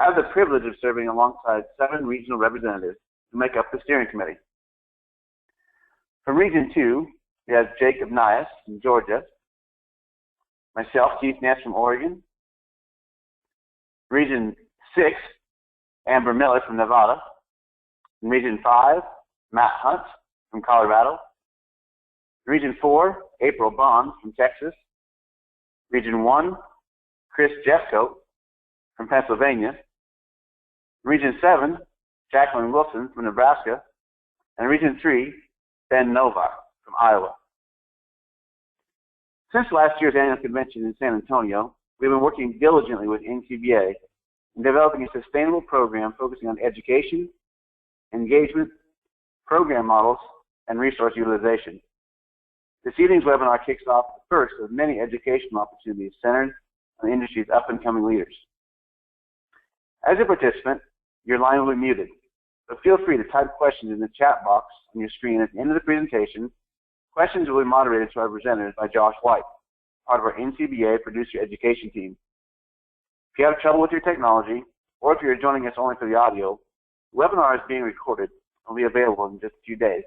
I have the privilege of serving alongside 7 regional representatives who make up the steering committee. From Region 2, we have Jacob Nias from Georgia, myself, Keith Ness from Oregon, Region 6, Amber Miller from Nevada, in Region 5, Matt Hunt from Colorado, Region 4, April Bond from Texas, Region 1, Chris Jeffcoat from Pennsylvania, Region 7, Jacqueline Wilson from Nebraska, and Region 3, Ben Novak from Iowa. Since last year's annual convention in San Antonio, we've been working diligently with NCBA in developing a sustainable program focusing on education, engagement, program models, and resource utilization. This evening's webinar kicks off the first of many educational opportunities centered on the industry's up-and-coming leaders. As a participant, your line will be muted, but feel free to type questions in the chat box on your screen at the end of the presentation. Questions will be moderated to our presenters by Josh White, part of our NCBA producer education team. If you have trouble with your technology, or if you're joining us only for the audio, the webinar is being recorded and will be available in just a few days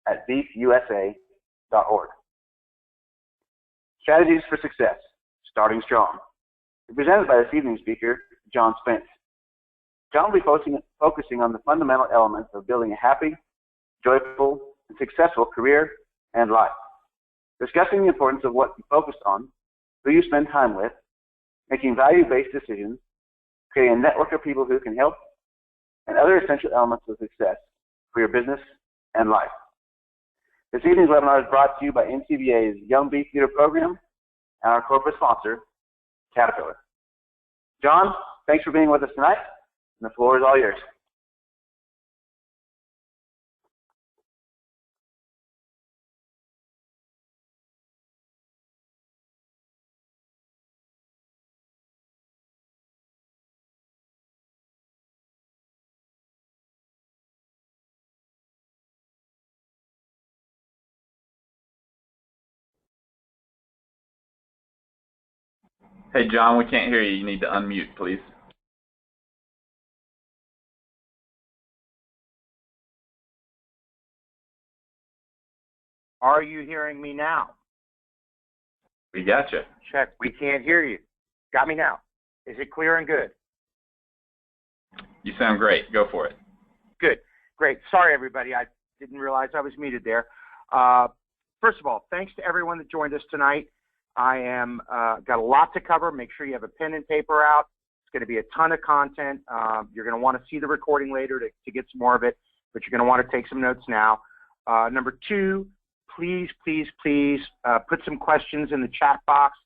at beefusa.org. Strategies for Success, Starting Strong. Presented by this evening's speaker, John Spence. John will be focusing on the fundamental elements of building a happy, joyful, and successful career and life, discussing the importance of what you focus on, who you spend time with, making value-based decisions, creating a network of people who can help, and other essential elements of success for your business and life. This evening's webinar is brought to you by NCBA's Young Beef Leader Program and our corporate sponsor, Caterpillar. John, thanks for being with us tonight, and the floor is all yours. Hey, John, we can't hear you. You need to unmute, please. Are you hearing me now? We got you. Check. We can't hear you. Got me now. Is it clear and good? You sound great. Go for it. Good. Great. Sorry, everybody. I didn't realize I was muted there. First of all, thanks to everyone that joined us tonight. I am got a lot to cover. Make sure you have a pen and paper out. It's going to be a ton of content. You're going to want to see the recording later to get some more of it, but you're going to want to take some notes now. Number 2, please put some questions in the chat box.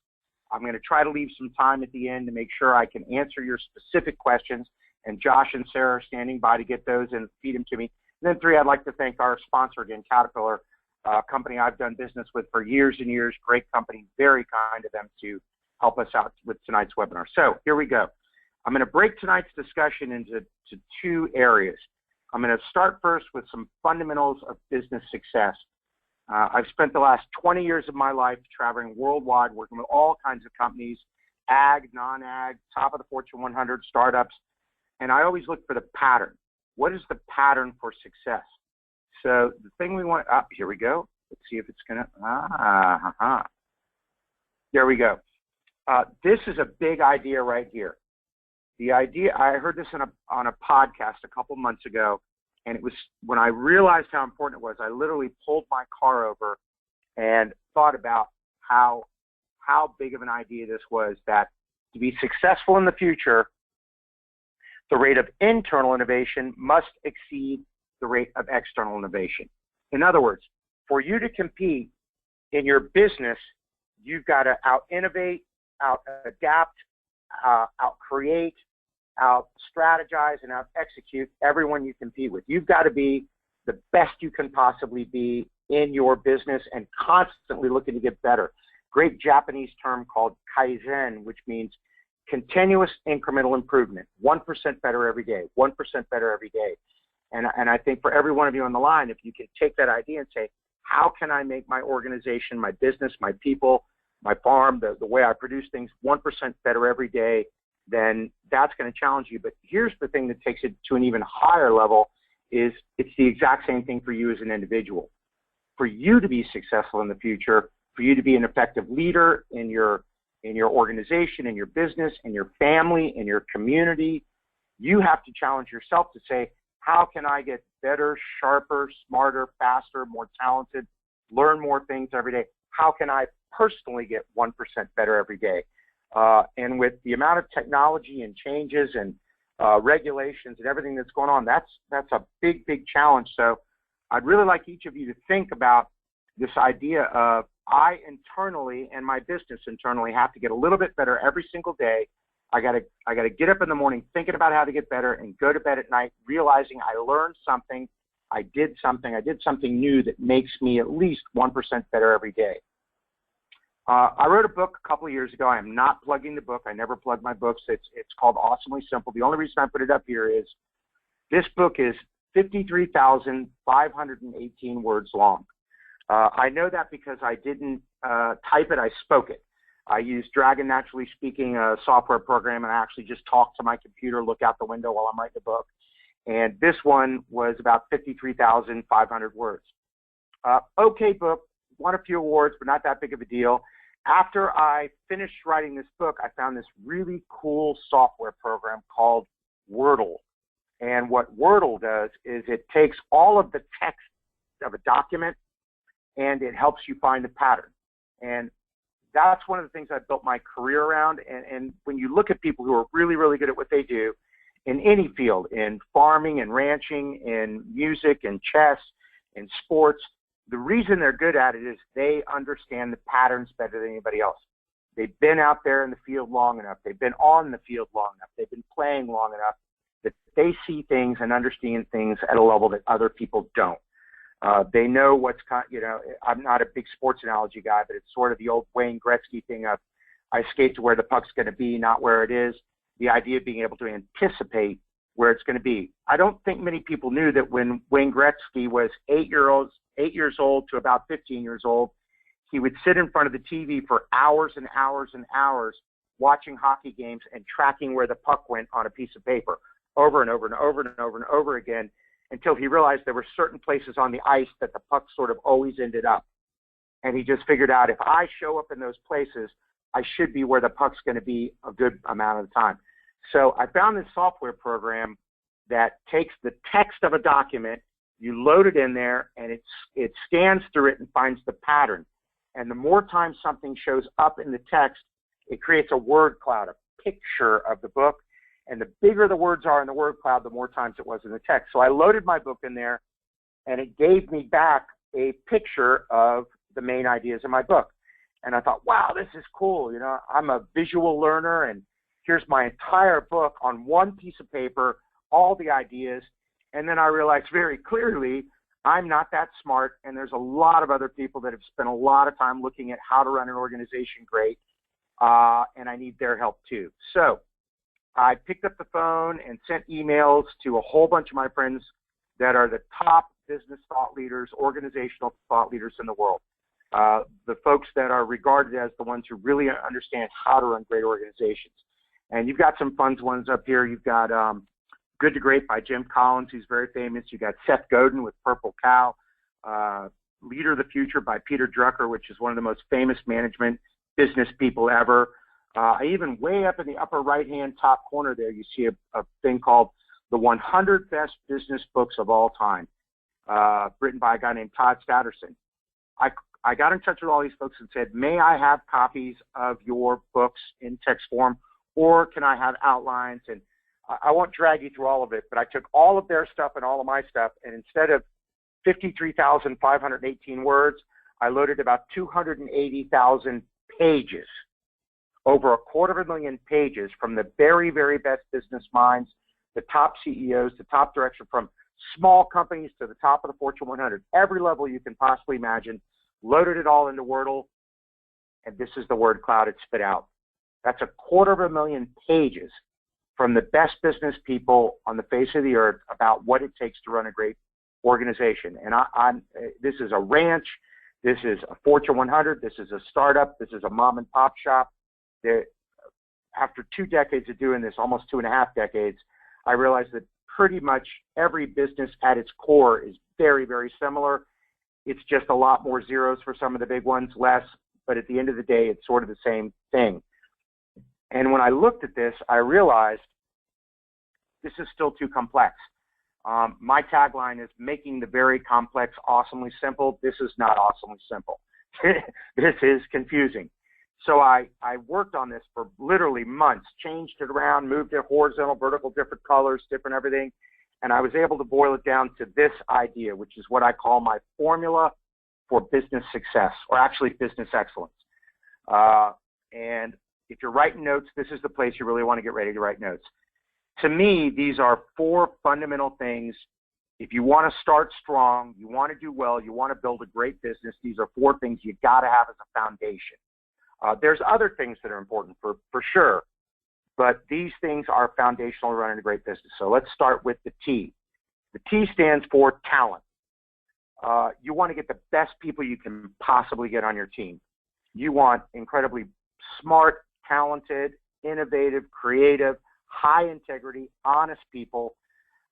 I'm going to try to leave some time at the end to make sure I can answer your specific questions, and Josh and Sarah are standing by to get those and feed them to me. And then 3, I'd like to thank our sponsor again, Caterpillar, a company I've done business with for years and years. Great company, very kind of them to help us out with tonight's webinar. So here we go. I'm going to break tonight's discussion into 2 areas. I'm going to start first with some fundamentals of business success. I've spent the last 20 years of my life traveling worldwide, working with all kinds of companies, ag, non-ag, top of the Fortune 100 startups, and I always look for the pattern. What is the pattern for success? So the thing we want, here we go. Let's see if it's going to, there we go. This is a big idea right here. The idea, I heard this on a podcast a couple months ago, and it was, when I realized how important it was, I literally pulled my car over and thought about how big of an idea this was, that to be successful in the future, the rate of internal innovation must exceed the rate of external innovation. In other words, for you to compete in your business, you've got to out-innovate, out-adapt, out-create, out-strategize, and out-execute everyone you compete with. You've got to be the best you can possibly be in your business and constantly looking to get better. Great Japanese term called Kaizen, which means continuous incremental improvement, 1% better every day, 1% better every day. And I think for every one of you on the line, if you can take that idea and say, how can I make my organization, my business, my people, my farm, the way I produce things 1% better every day, then that's going to challenge you. But here's the thing that takes it to an even higher level is it's the exact same thing for you as an individual. For you to be successful in the future, for you to be an effective leader in your organization, in your business, in your family, in your community, you have to challenge yourself to say, how can I get better, sharper, smarter, faster, more talented, learn more things every day? How can I personally get 1% better every day? And with the amount of technology and changes and regulations and everything that's going on, that's a big, big challenge. So I'd really like each of you to think about this idea of I internally and my business internally have to get a little bit better every single day. I gotta get up in the morning thinking about how to get better and go to bed at night realizing I learned something, I did something new that makes me at least 1% better every day. I wrote a book a couple of years ago. I am not plugging the book. I never plug my books. It's called Awesomely Simple. The only reason I put it up here is this book is 53,518 words long. I know that because I didn't type it, I spoke it. I used Dragon Naturally Speaking, a software program, and I actually just talked to my computer, look out the window while I'm writing the book. And this one was about 53,500 words. Okay book, won a few awards, but not that big of a deal. After I finished writing this book, I found this really cool software program called Wordle. And what Wordle does is it takes all of the text of a document and it helps you find a pattern. And that's one of the things I built my career around. And when you look at people who are really, really good at what they do in any field, in farming and ranching, in music and chess, in sports, the reason they're good at it is they understand the patterns better than anybody else. They've been out there in the field long enough. They've been on the field long enough. They've been playing long enough that they see things and understand things at a level that other people don't. They know what's, I'm not a big sports analogy guy, but it's sort of the old Wayne Gretzky thing of I skate to where the puck's going to be, not where it is. The idea of being able to anticipate where it's going to be. I don't think many people knew that when Wayne Gretzky was 8 years old to about 15 years old, he would sit in front of the TV for hours and hours and hours watching hockey games and tracking where the puck went on a piece of paper over and over and over and over and over again until he realized there were certain places on the ice that the puck sort of always ended up. And he just figured out if I show up in those places, I should be where the puck's going to be a good amount of the time. So I found this software program that takes the text of a document, you load it in there, and it scans through it and finds the pattern. And the more times something shows up in the text, it creates a word cloud, a picture of the book. And the bigger the words are in the word cloud, the more times it was in the text. So I loaded my book in there, and it gave me back a picture of the main ideas in my book. And I thought, wow, this is cool. You know, I'm a visual learner, and here's my entire book on one piece of paper, all the ideas. And then I realized very clearly I'm not that smart, and there's a lot of other people that have spent a lot of time looking at how to run an organization great, and I need their help too. So I picked up the phone and sent emails to a whole bunch of my friends that are the top business thought leaders, organizational thought leaders in the world, the folks that are regarded as the ones who really understand how to run great organizations. And you've got some fun ones up here. You've got Good to Great by Jim Collins, who's very famous. You've got Seth Godin with Purple Cow, Leader of the Future by Peter Drucker, which is one of the most famous management business people ever. Even way up in the upper right-hand top corner there, you see a thing called The 100 Best Business Books of All Time, written by a guy named Todd Statterson. I got in touch with all these folks and said, may I have copies of your books in text form, or can I have outlines? And I won't drag you through all of it, but I took all of their stuff and all of my stuff, and instead of 53,518 words, I loaded about 280,000 pages, over 250,000 pages from the very, very best business minds, the top CEOs, the top directors, from small companies to the top of the Fortune 100, every level you can possibly imagine, loaded it all into Wordle, and this is the word cloud it spit out. That's 250,000 pages from the best business people on the face of the earth about what it takes to run a great organization. And this is a ranch, this is a Fortune 100, this is a startup, this is a mom and pop shop. after 2 decades of doing this, almost 2.5 decades, I realized that pretty much every business at its core is very, very similar. It's just a lot more zeros for some of the big ones, less, but at the end of the day, it's sort of the same thing. And when I looked at this, I realized this is still too complex. My tagline is making the very complex awesomely simple. This is not awesomely simple. This is confusing. So I worked on this for literally months, changed it around, moved it horizontal, vertical, different colors, different everything. And I was able to boil it down to this idea, which is what I call my formula for business success, or actually business excellence. And if you're writing notes, this is the place you really want to get ready to write notes. To me, these are 4 fundamental things. If you want to start strong, you want to do well, you want to build a great business, these are 4 things you've got to have as a foundation. There's other things that are important for sure, but these things are foundational to running a great business. So let's start with the T. The T stands for talent. You want to get the best people you can possibly get on your team. You want incredibly smart, talented, innovative, creative, high integrity, honest people.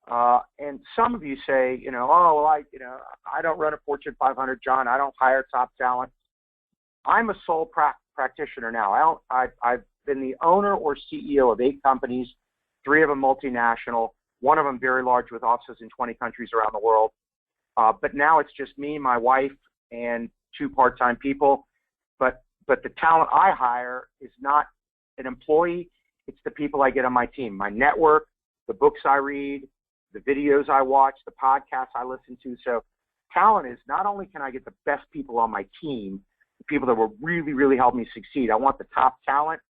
And some of you say, oh, well, I don't run a Fortune 500, John. I don't hire top talent. I'm a sole practitioner now. I've been the owner or CEO of 8 companies, 3 of them multinational, 1 of them very large with offices in 20 countries around the world. But now it's just me, my wife, and 2 part-time people. But the talent I hire is not an employee. It's the people I get on my team, my network, the books I read, the videos I watch, the podcasts I listen to. So talent is not only can I get the best people on my team, the people that will really, really help me succeed. I want the top talent.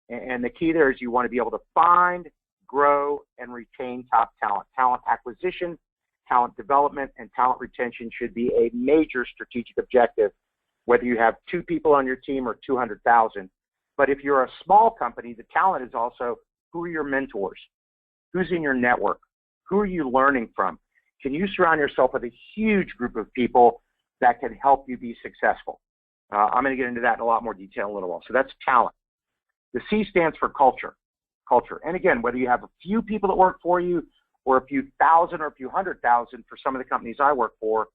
And the key there is you want to be able to find, grow, and retain top talent. Talent acquisition, talent development, and talent retention should be a major strategic objective, whether you have 2 people on your team or 200,000. But if you're a small company, the talent is also, who are your mentors? Who's in your network? Who are you learning from? Can you surround yourself with a huge group of people that can help you be successful? I'm going to get into that in a lot more detail in a little while. So that's talent. The C stands for culture. Culture. And again, whether you have a few people that work for you or a few thousand or a few 100,000 for some of the companies I work for,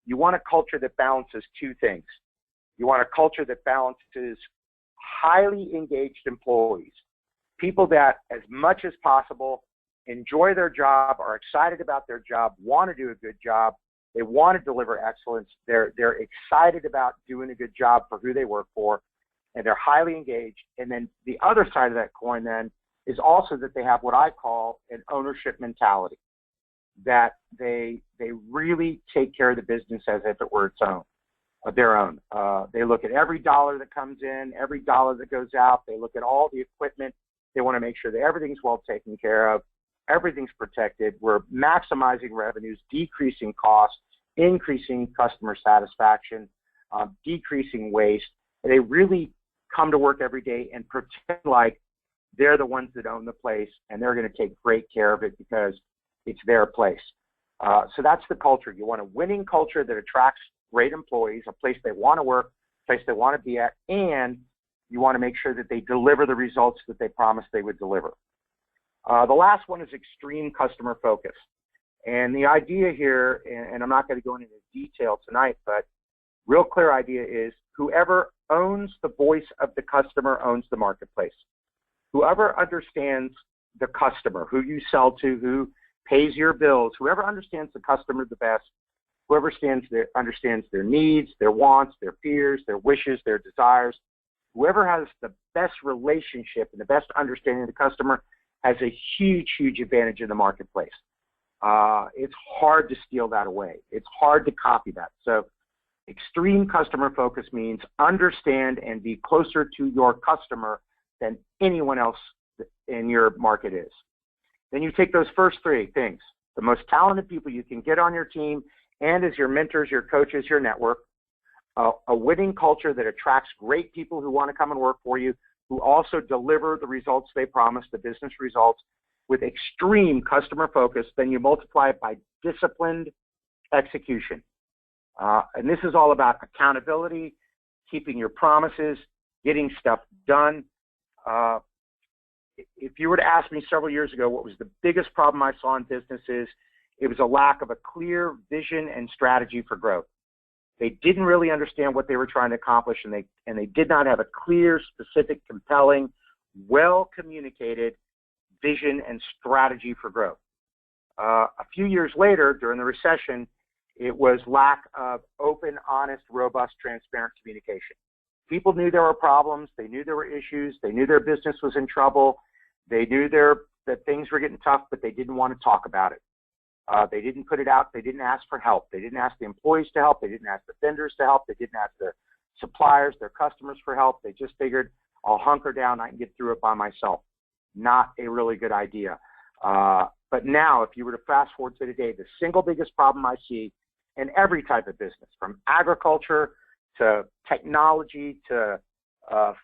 you want a culture that balances 2 things. You want a culture that balances highly engaged employees, people that as much as possible enjoy their job, are excited about their job, want to do a good job, they want to deliver excellence, they're excited about doing a good job for who they work for, and they're highly engaged. And then the other side of that coin then is also that they have what I call an ownership mentality, that they really take care of the business as if it were its own. Their own. They look at every dollar that comes in, every dollar that goes out. They look at all the equipment. They want to make sure that everything's well taken care of, everything's protected. We're maximizing revenues, decreasing costs, increasing customer satisfaction, decreasing waste. They really come to work every day and pretend like they're the ones that own the place and they're going to take great care of it because it's their place. So that's the culture. You want a winning culture that attracts great employees, a place they want to work, a place they want to be at, and you want to make sure that they deliver the results that they promised they would deliver. The last one is extreme customer focus. And the idea here, and I'm not going to go into detail tonight, but real clear idea is whoever owns the voice of the customer owns the marketplace. Whoever understands the customer, who you sell to, who pays your bills, whoever understands the customer the best, whoever understands their needs, their wants, their fears, their wishes, their desires, whoever has the best relationship and the best understanding of the customer has a huge, huge advantage in the marketplace. It's hard to steal that away. It's hard to copy that. So extreme customer focus means understand and be closer to your customer than anyone else in your market is. Then you take those first 3 things, the most talented people you can get on your team and as your mentors, your coaches, your network, a winning culture that attracts great people who want to come and work for you, who also deliver the results they promise, the business results, with extreme customer focus. Then you multiply it by disciplined execution. And this is all about accountability, keeping your promises, getting stuff done. if you were to ask me several years ago what was the biggest problem I saw in businesses, it was a lack of a clear vision and strategy for growth. They didn't really understand what they were trying to accomplish, and they did not have a clear, specific, compelling, well-communicated vision and strategy for growth. A few years later, during the recession, it was lack of open, honest, robust, transparent communication. People knew there were problems. They knew there were issues. They knew their business was in trouble. They knew that things were getting tough, but they didn't want to talk about it. They didn't put it out. They didn't ask for help. They didn't ask the employees to help. They didn't ask the vendors to help. They didn't ask the suppliers, their customers for help. They just figured, I'll hunker down. I can get through it by myself. Not a really good idea. But now, if you were to fast forward to today, the single biggest problem I see in every type of business, from agriculture to technology to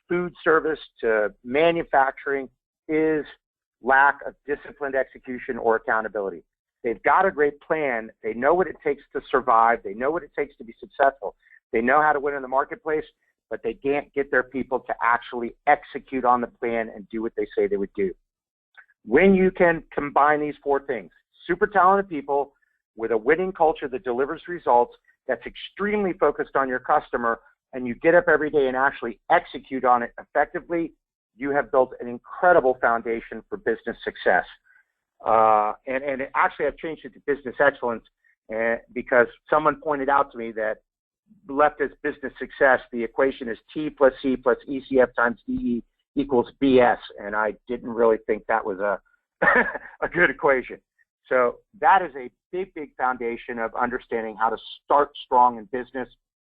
food service to manufacturing, is lack of disciplined execution or accountability. They've got a great plan. They know what it takes to survive. They know what it takes to be successful. They know how to win in the marketplace, but they can't get their people to actually execute on the plan and do what they say they would do. When you can combine these four things, super talented people with a winning culture that delivers results, that's extremely focused on your customer, and you get up every day and actually execute on it effectively, you have built an incredible foundation for business success. And actually, I've changed it to business excellence because someone pointed out to me that left as business success, the equation is T plus C plus ECF times DE equals BS. And I didn't really think that was a good equation. So that is a big, big foundation of understanding how to start strong in business,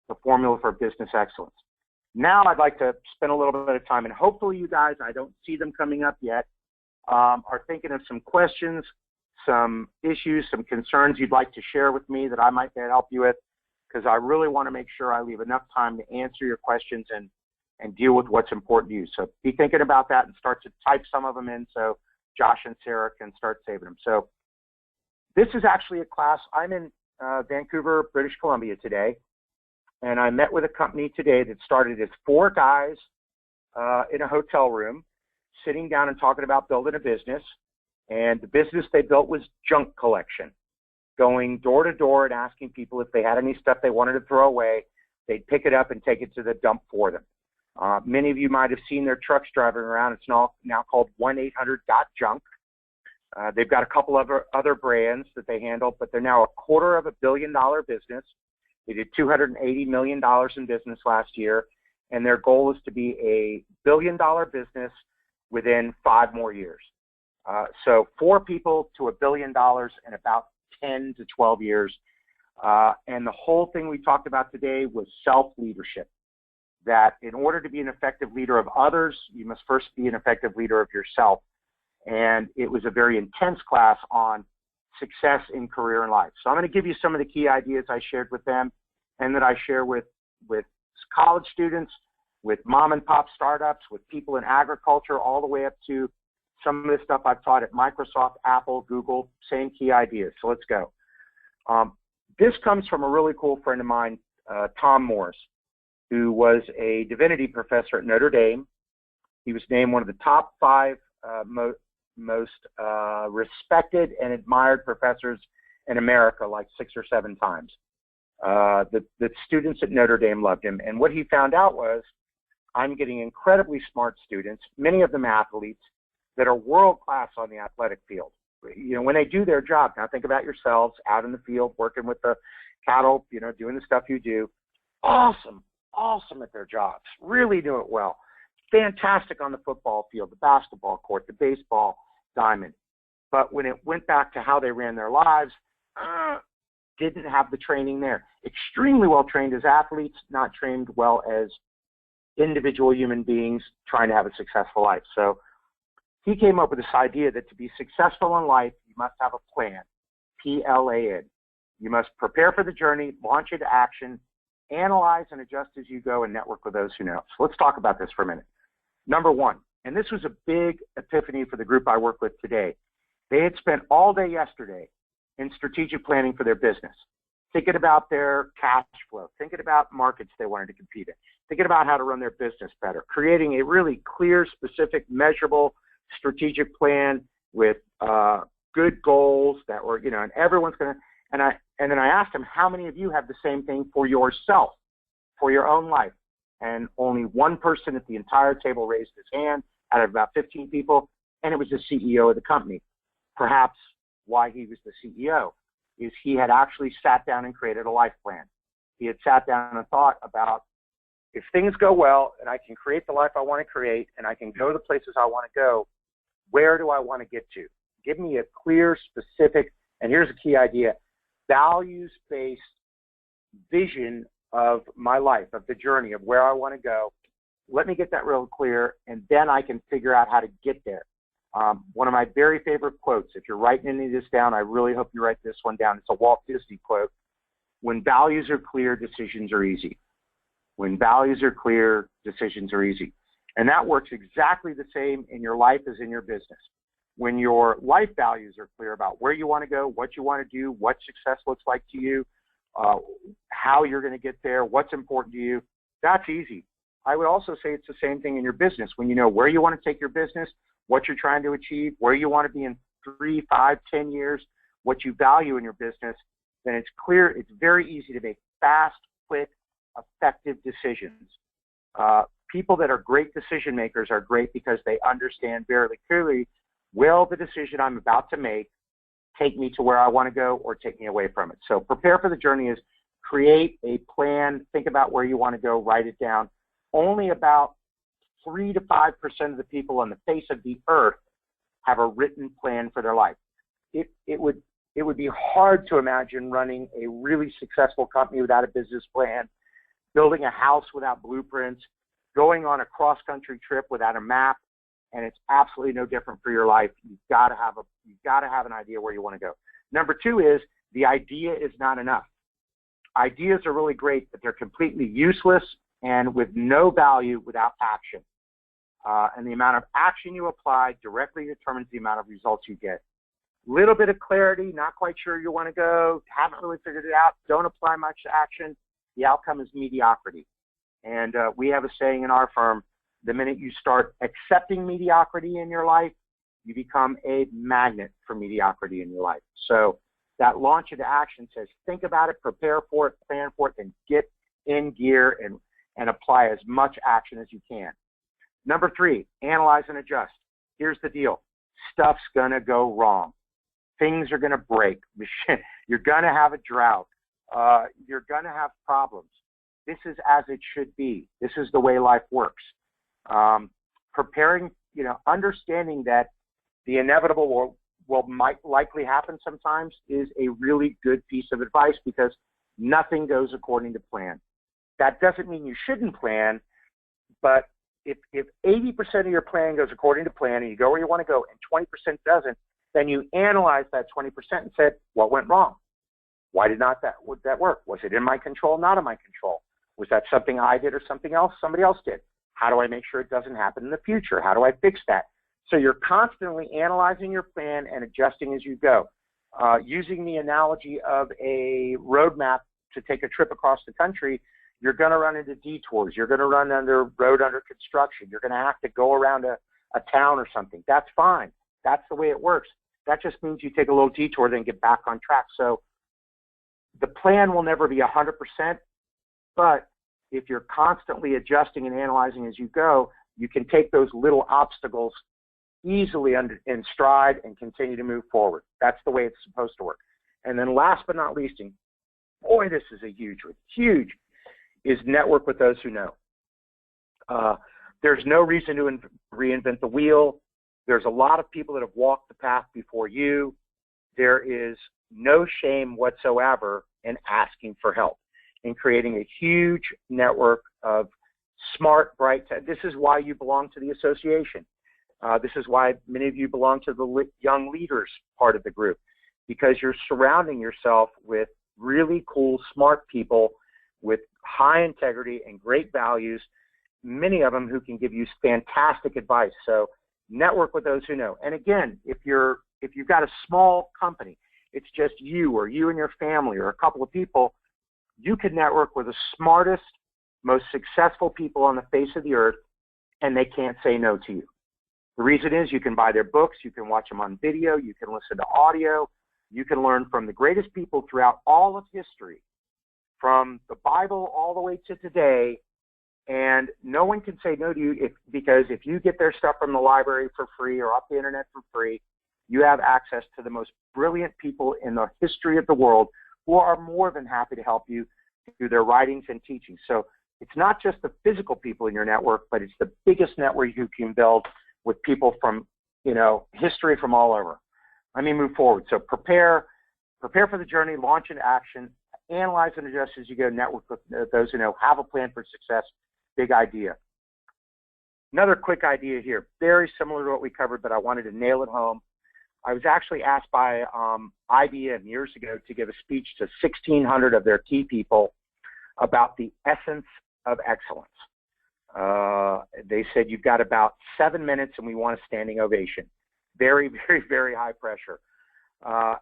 the formula for business excellence. Now I'd like to spend a little bit of time, and hopefully you guys, I don't see them coming up yet, are thinking of some questions, some issues, some concerns you'd like to share with me that I might be able to help you with, because I really want to make sure I leave enough time to answer your questions and deal with what's important to you. So be thinking about that and start to type some of them in so Josh and Sarah can start saving them. So this is actually a class. I'm in Vancouver, British Columbia today, and I met with a company today that started as 4 guys in a hotel room, sitting down and talking about building a business. And the business they built was junk collection, going door to door and asking people if they had any stuff they wanted to throw away. They'd pick it up and take it to the dump for them. Many of you might have seen their trucks driving around. It's now called 1-800-GOT-JUNK. They've got a couple of other brands that they handle, but they're now a $250 million business. They did $280 million in business last year, and their goal is to be a $1 billion business within 5 more years. So 4 people to $1 billion in about 10 to 12 years. And the whole thing we talked about today was self-leadership, that in order to be an effective leader of others, you must first be an effective leader of yourself. And it was a very intense class on success in career and life. So I'm going to give you some of the key ideas I shared with them and that I share with college students, with mom and pop startups, with people in agriculture, all the way up to some of the stuff I've taught at Microsoft, Apple, Google, same key ideas. So let's go. This comes from a really cool friend of mine, Tom Morris, who was a divinity professor at Notre Dame. He was named one of the top 5 most respected and admired professors in America, like 6 or 7 times. The students at Notre Dame loved him. And what he found out was, I'm getting incredibly smart students, many of them athletes, that are world-class on the athletic field. You know, when they do their job, now think about yourselves out in the field, working with the cattle, you know, doing the stuff you do. Awesome at their jobs, really do it well. Fantastic on the football field, the basketball court, the baseball diamond. But when it went back to how they ran their lives, didn't have the training there. Extremely well trained as athletes, not trained well as individual human beings trying to have a successful life. So he came up with this idea that to be successful in life, you must have a plan, P-L-A-N. You must prepare for the journey, launch into action, analyze and adjust as you go, and network with those who know. So let's talk about this for a minute. Number 1, and this was a big epiphany for the group I work with today. They had spent all day yesterday in strategic planning for their business, thinking about their cash flow, thinking about markets they wanted to compete in, thinking about how to run their business better, creating a really clear, specific, measurable strategic plan with good goals that were, and everyone's going to, and then I asked him, how many of you have the same thing for yourself, for your own life? And only one person at the entire table raised his hand out of about 15 people, and it was the CEO of the company. Perhaps why he was the CEO is he had actually sat down and created a life plan. He had sat down and thought about, if things go well and I can create the life I want to create and I can go to the places I want to go, where do I want to get to? Give me a clear, specific, and here's a key idea, values-based vision of my life, of the journey, of where I want to go. Let me get that real clear, and then I can figure out how to get there. One of my very favorite quotes, if you're writing any of this down, I really hope you write this one down. It's a Walt Disney quote. When values are clear, decisions are easy. When values are clear, decisions are easy. And that works exactly the same in your life as in your business. When your life values are clear about where you want to go, what you want to do, what success looks like to you, how you're going to get there, what's important to you, that's easy. I would also say it's the same thing in your business. When you know where you want to take your business, what you're trying to achieve, where you want to be in 3, 5, 10 years, what you value in your business, then it's clear, it's very easy to make fast, quick, effective decisions. People that are great decision makers are great because they understand very clearly, will the decision I'm about to make take me to where I want to go or take me away from it? So prepare for the journey is create a plan, think about where you want to go, write it down. Only about 3 to 5% of the people on the face of the earth have a written plan for their life. It would be hard to imagine running a really successful company without a business plan, building a house without blueprints, going on a cross-country trip without a map, and it's absolutely no different for your life. You've got to have an idea where you want to go. Number 2 is the idea is not enough. Ideas are really great, but they're completely useless and with no value without action. And the amount of action you apply directly determines the amount of results you get. Little bit of clarity, not quite sure you want to go, haven't really figured it out, don't apply much action, the outcome is mediocrity. And we have a saying in our firm, the minute you start accepting mediocrity in your life, you become a magnet for mediocrity in your life. So that launch into action says, think about it, prepare for it, plan for it, and get in gear and apply as much action as you can. Number 3, analyze and adjust. Here's the deal. Stuff's going to go wrong. Things are going to break. You're going to have a drought. You're going to have problems. This is as it should be. This is the way life works. Preparing, understanding that the inevitable might likely happen sometimes is a really good piece of advice because nothing goes according to plan. That doesn't mean you shouldn't plan, but if 80% of your plan goes according to plan and you go where you want to go and 20% doesn't, then you analyze that 20% and said, what went wrong? Why did not that work? Was it in my control, not in my control? Was that something I did or something else somebody else did? How do I make sure it doesn't happen in the future? How do I fix that? So you're constantly analyzing your plan and adjusting as you go. Using the analogy of a roadmap to take a trip across the country, you're going to run into detours. You're going to run road under construction. You're going to have to go around a town or something. That's fine. That's the way it works. That just means you take a little detour, then get back on track. So the plan will never be 100%, but if you're constantly adjusting and analyzing as you go, you can take those little obstacles easily in stride and continue to move forward. That's the way it's supposed to work. And then last but not least, and boy, this is a huge one, huge, is network with those who know. There's no reason to reinvent the wheel. There's a lot of people that have walked the path before you. There is no shame whatsoever in asking for help, in creating a huge network of smart, bright. This is why you belong to the association. This is why many of you belong to the young leaders part of the group, because you're surrounding yourself with really cool, smart people with high integrity and great values, many of them who can give you fantastic advice. So network with those who know. And again, if you've got a small company, it's just you or you and your family or a couple of people, you can network with the smartest, most successful people on the face of the earth, and they can't say no to you. The reason is you can buy their books, you can watch them on video, you can listen to audio, you can learn from the greatest people throughout all of history, from the Bible all the way to today, and no one can say no to you because if you get their stuff from the library for free or off the internet for free, you have access to the most brilliant people in the history of the world who are more than happy to help you through their writings and teachings. So it's not just the physical people in your network, but it's the biggest network you can build with people from, history from all over. Let me move forward. So prepare for the journey, launch into action, analyze and adjust as you go, network with those who know, have a plan for success, big idea. Another quick idea here, very similar to what we covered, but I wanted to nail it home. I was actually asked by IBM years ago to give a speech to 1,600 of their key people about the essence of excellence. They said, you've got about 7 minutes and we want a standing ovation. Very, very, very high pressure.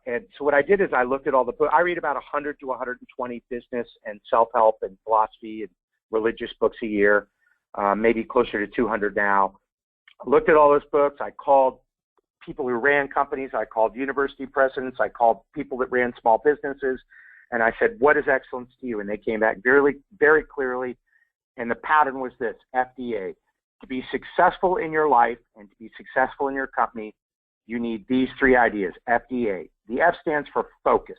And so what I did is I looked at all the books. I read about 100 to 120 business and self-help and philosophy and religious books a year, maybe closer to 200 now. I looked at all those books. I called people who ran companies. I called university presidents. I called people that ran small businesses. And I said, what is excellence to you? And they came back very, very clearly. And the pattern was this, FDA. To be successful in your life and to be successful in your company, you need these three ideas, FDA. The F stands for focus.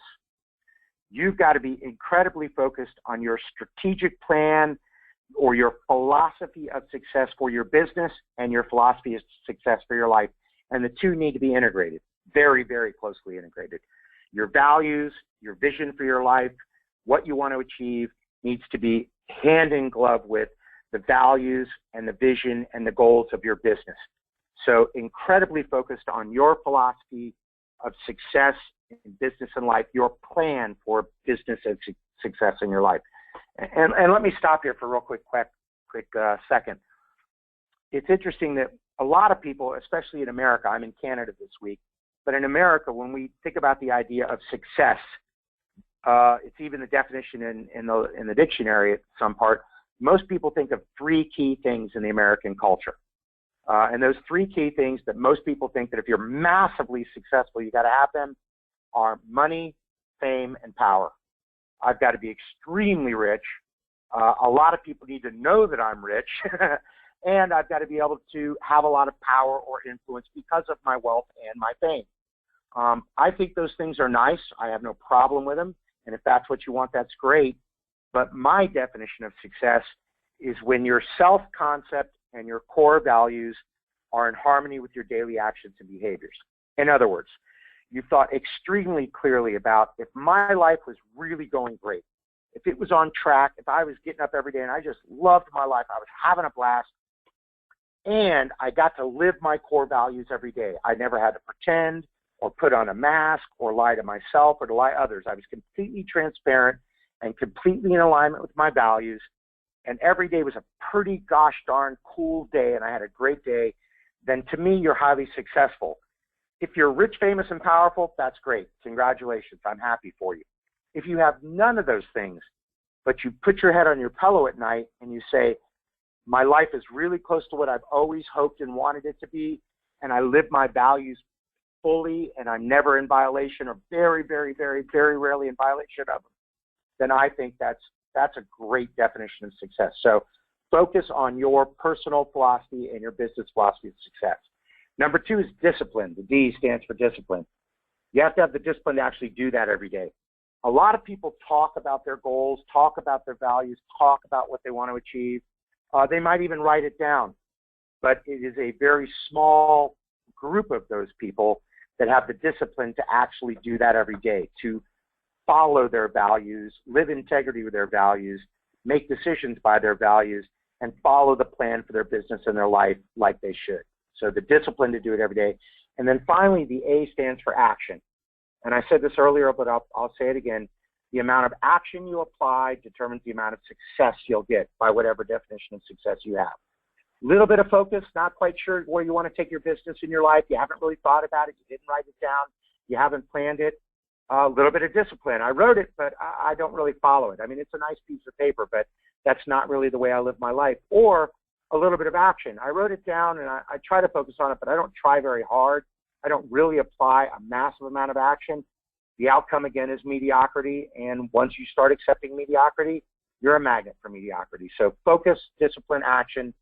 You've got to be incredibly focused on your strategic plan or your philosophy of success for your business and your philosophy of success for your life. And the two need to be integrated, very, very closely integrated. Your values, your vision for your life, what you want to achieve needs to be hand in glove with the values and the vision and the goals of your business. So incredibly focused on your philosophy of success in business and life, your plan for business and success in your life. And let me stop here for a real quick second. It's interesting that a lot of people, especially in America, I'm in Canada this week, but in America, when we think about the idea of success, it's even the definition in the dictionary at some part. Most people think of three key things in the American culture. And those three key things that most people think that if you're massively successful, you got to have them are money, fame, and power. I've got to be extremely rich. A lot of people need to know that I'm rich. And I've got to be able to have a lot of power or influence because of my wealth and my fame. I think those things are nice. I have no problem with them. And if that's what you want, that's great. But my definition of success is when your self-concept and your core values are in harmony with your daily actions and behaviors. In other words, you thought extremely clearly about if my life was really going great, if it was on track, if I was getting up every day and I just loved my life, I was having a blast, and I got to live my core values every day. I never had to pretend or put on a mask or lie to myself or to lie to others. I was completely transparent and completely in alignment with my values. And every day was a pretty gosh darn cool day and I had a great day. Then to me, you're highly successful. If you're rich, famous, and powerful, that's great. Congratulations. I'm happy for you. If you have none of those things, but you put your head on your pillow at night and you say, my life is really close to what I've always hoped and wanted it to be, and I live my values fully, and I'm never in violation or very, very, very, very rarely in violation of them, then I think that's a great definition of success. So focus on your personal philosophy and your business philosophy of success. Number two is discipline. The D stands for discipline. You have to have the discipline to actually do that every day. A lot of people talk about their goals, talk about their values, talk about what they want to achieve. They might even write it down, but it is a very small group of those people that have the discipline to actually do that every day, to follow their values, live in integrity with their values, make decisions by their values, and follow the plan for their business and their life like they should. So the discipline to do it every day. And then finally, the A stands for action. And I said this earlier, but I'll say it again. The amount of action you apply determines the amount of success you'll get by whatever definition of success you have. Little bit of focus, not quite sure where you want to take your business in your life. You haven't really thought about it. You didn't write it down. You haven't planned it. A little bit of discipline. I wrote it, but I don't really follow it. I mean, it's a nice piece of paper, but that's not really the way I live my life. Or a little bit of action. I wrote it down, and I try to focus on it, but I don't try very hard. I don't really apply a massive amount of action. The outcome, again, is mediocrity, and once you start accepting mediocrity, you're a magnet for mediocrity. So focus, discipline, action,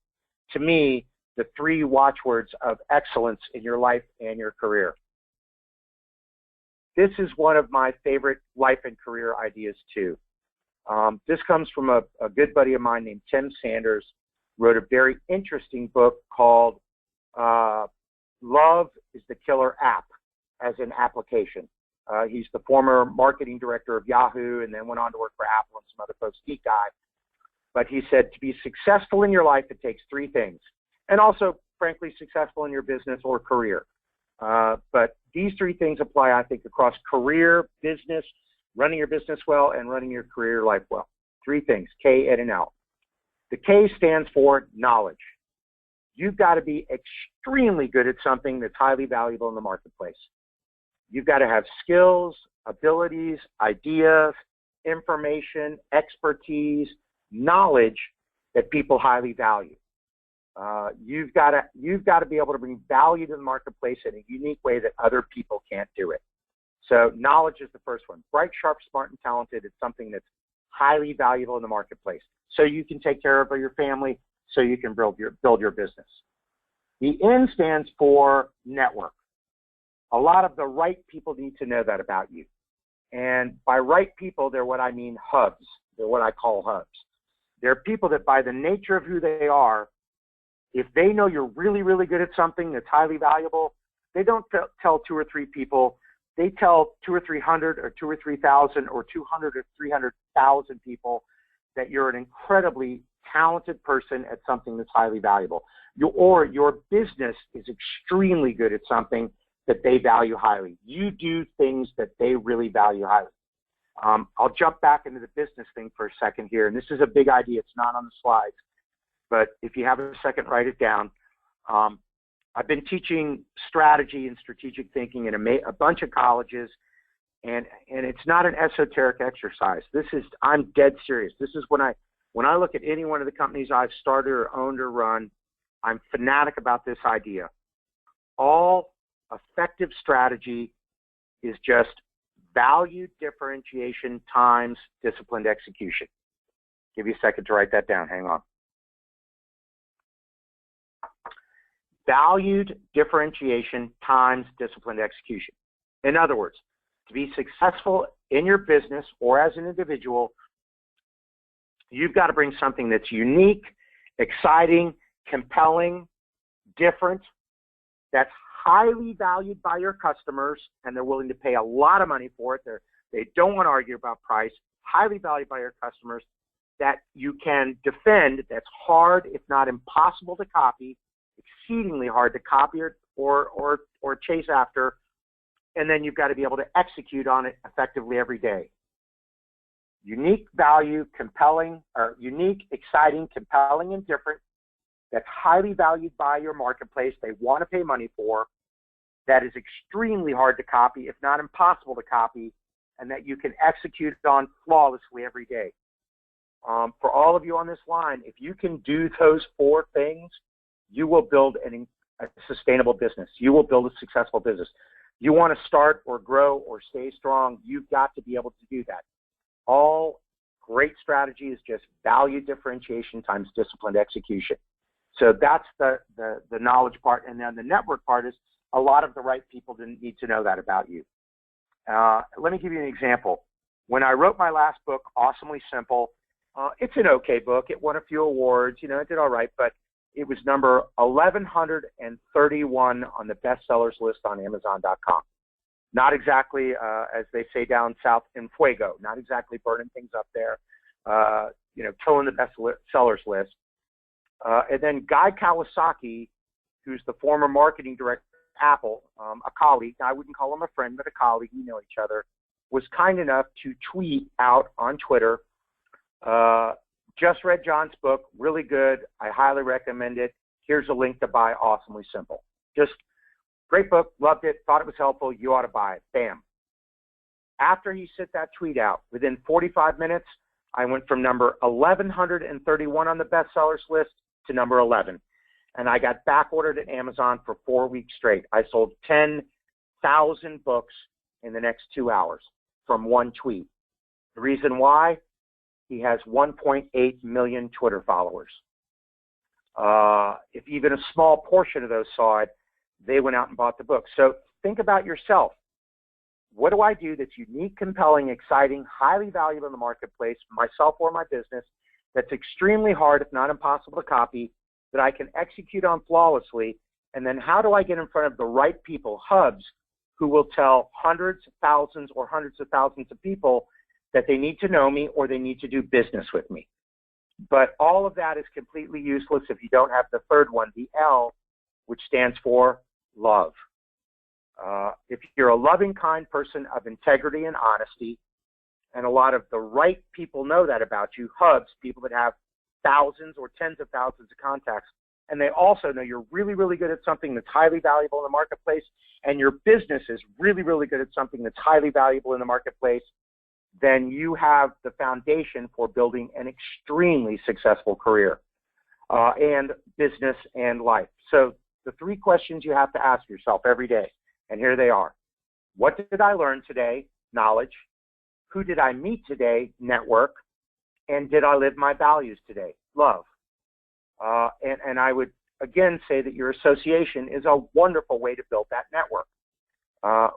to me, the three watchwords of excellence in your life and your career. This is one of my favorite life and career ideas, too. This comes from a good buddy of mine named Tim Sanders, wrote a very interesting book called Love is the Killer App as an application. He's the former marketing director of Yahoo and then went on to work for Apple and some other folks, geek guy. But he said to be successful in your life, it takes three things. And also, frankly, successful in your business or career. But these three things apply, I think, across career, business, running your business well, and running your career life well. Three things, K, N, and L. The K stands for knowledge. You've got to be extremely good at something that's highly valuable in the marketplace. You've got to have skills, abilities, ideas, information, expertise, knowledge that people highly value. You've got to be able to bring value to the marketplace in a unique way that other people can't do it. So knowledge is the first one. Bright, sharp, smart, and talented is something that's highly valuable in the marketplace. So you can take care of your family, so you can build your business. The N stands for network. A lot of the right people need to know that about you. And by right people, they're what I mean hubs. They're what I call hubs. They're people that by the nature of who they are, if they know you're really, really good at something that's highly valuable, they don't tell 2 or 3 people. They tell 200 or 300 or 2 or 3,000 or 200 or 300,000 people that you're an incredibly talented person at something that's highly valuable. Your business is extremely good at something that they value highly. You do things that they really value highly. I'll jump back into the business thing for a second here, and this is a big idea. It's not on the slides, but if you have a second, write it down. I've been teaching strategy and strategic thinking in a bunch of colleges, and it's not an esoteric exercise. I'm dead serious. This is when I look at any one of the companies I've started or owned or run, I'm fanatic about this idea. All effective strategy is just value differentiation times disciplined execution. Give you a second to write that down. Hang on. Valued differentiation times disciplined execution. In other words, to be successful in your business or as an individual, you've got to bring something that's unique, exciting, compelling, different, that's highly valued by your customers, and they're willing to pay a lot of money for it. They don't want to argue about price. Highly valued by your customers, that you can defend, that's hard, if not impossible to copy, exceedingly hard to copy or chase after, and then you've got to be able to execute on it effectively every day. Unique value, compelling, or unique, exciting, compelling, and different, that's highly valued by your marketplace, they want to pay money for, that is extremely hard to copy, if not impossible to copy, and that you can execute on flawlessly every day. For all of you on this line, if you can do those 4 things, you will build a sustainable business. You will build a successful business. You want to start or grow or stay strong, you've got to be able to do that. All great strategy is just value differentiation times disciplined execution. So that's the knowledge part. And then the network part is a lot of the right people didn't need to know that about you. Let me give you an example. When I wrote my last book, Awesomely Simple, it's an okay book. It won a few awards. It did all right, but it was number 1131 on the bestsellers list on Amazon.com. Not exactly, as they say down south, in fuego. Not exactly burning things up there, killing the bestsellers list. And then Guy Kawasaki, who's the former marketing director at Apple, a colleague, I wouldn't call him a friend, but a colleague, we know each other, was kind enough to tweet out on Twitter, just read John's book, really good, I highly recommend it, here's a link to buy Awesomely Simple. Just great book, loved it, thought it was helpful, you ought to buy it, bam. After he sent that tweet out, within 45 minutes, I went from number 1131 on the bestsellers list to number 11. And I got back ordered at Amazon for 4 weeks straight. I sold 10,000 books in the next 2 hours from one tweet. The reason why? He has 1.8 million Twitter followers. If even a small portion of those saw it, they went out and bought the book. So think about yourself. What do I do that's unique, compelling, exciting, highly valuable in the marketplace, myself or my business, that's extremely hard, if not impossible to copy, that I can execute on flawlessly? And then how do I get in front of the right people, hubs, who will tell hundreds of thousands or hundreds of thousands of people that they need to know me or they need to do business with me? But all of that is completely useless if you don't have the third one, the L, which stands for love. If you're a loving, kind person of integrity and honesty, and a lot of the right people know that about you, hubs, people that have thousands or tens of thousands of contacts, and they also know you're really, really good at something that's highly valuable in the marketplace, and your business is really, really good at something that's highly valuable in the marketplace, then you have the foundation for building an extremely successful career and business and life. So the three questions you have to ask yourself every day, and here they are. What did I learn today? Knowledge. Who did I meet today? Network. And did I live my values today? Love. And I would again say that your association is a wonderful way to build that network.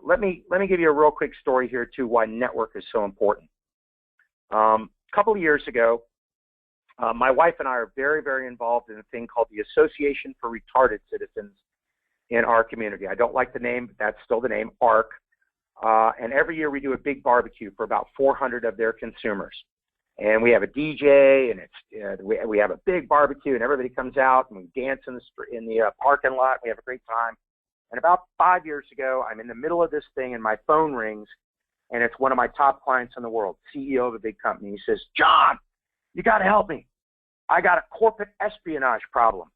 Let me give you a real quick story here too, why network is so important. A couple of years ago, my wife and I are very, very involved in a thing called the Association for Retarded Citizens in our community. I don't like the name, but that's still the name, ARC. And every year we do a big barbecue for about 400 of their consumers. And we have a DJ, and it's we have a big barbecue, and everybody comes out, and we dance in the parking lot. We have a great time. And about 5 years ago, I'm in the middle of this thing, and my phone rings, and it's one of my top clients in the world, CEO of a big company. He says, "John, you got to help me. I got a corporate espionage problem.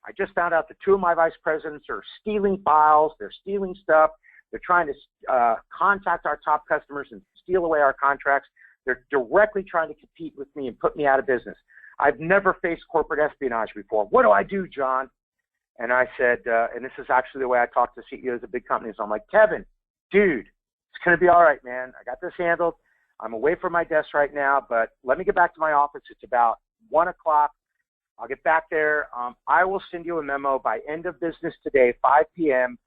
I just found out that 2 of my vice presidents are stealing files. They're stealing stuff. They're trying to contact our top customers and steal away our contracts. They're directly trying to compete with me and put me out of business. I've never faced corporate espionage before. What do I do, John?" And I said, and this is actually the way I talk to CEOs of big companies. I'm like, "Kevin, dude, it's going to be all right, man. I got this handled. I'm away from my desk right now, but let me get back to my office. It's about 1 o'clock. I'll get back there. I will send you a memo by end of business today, 5 p.m.,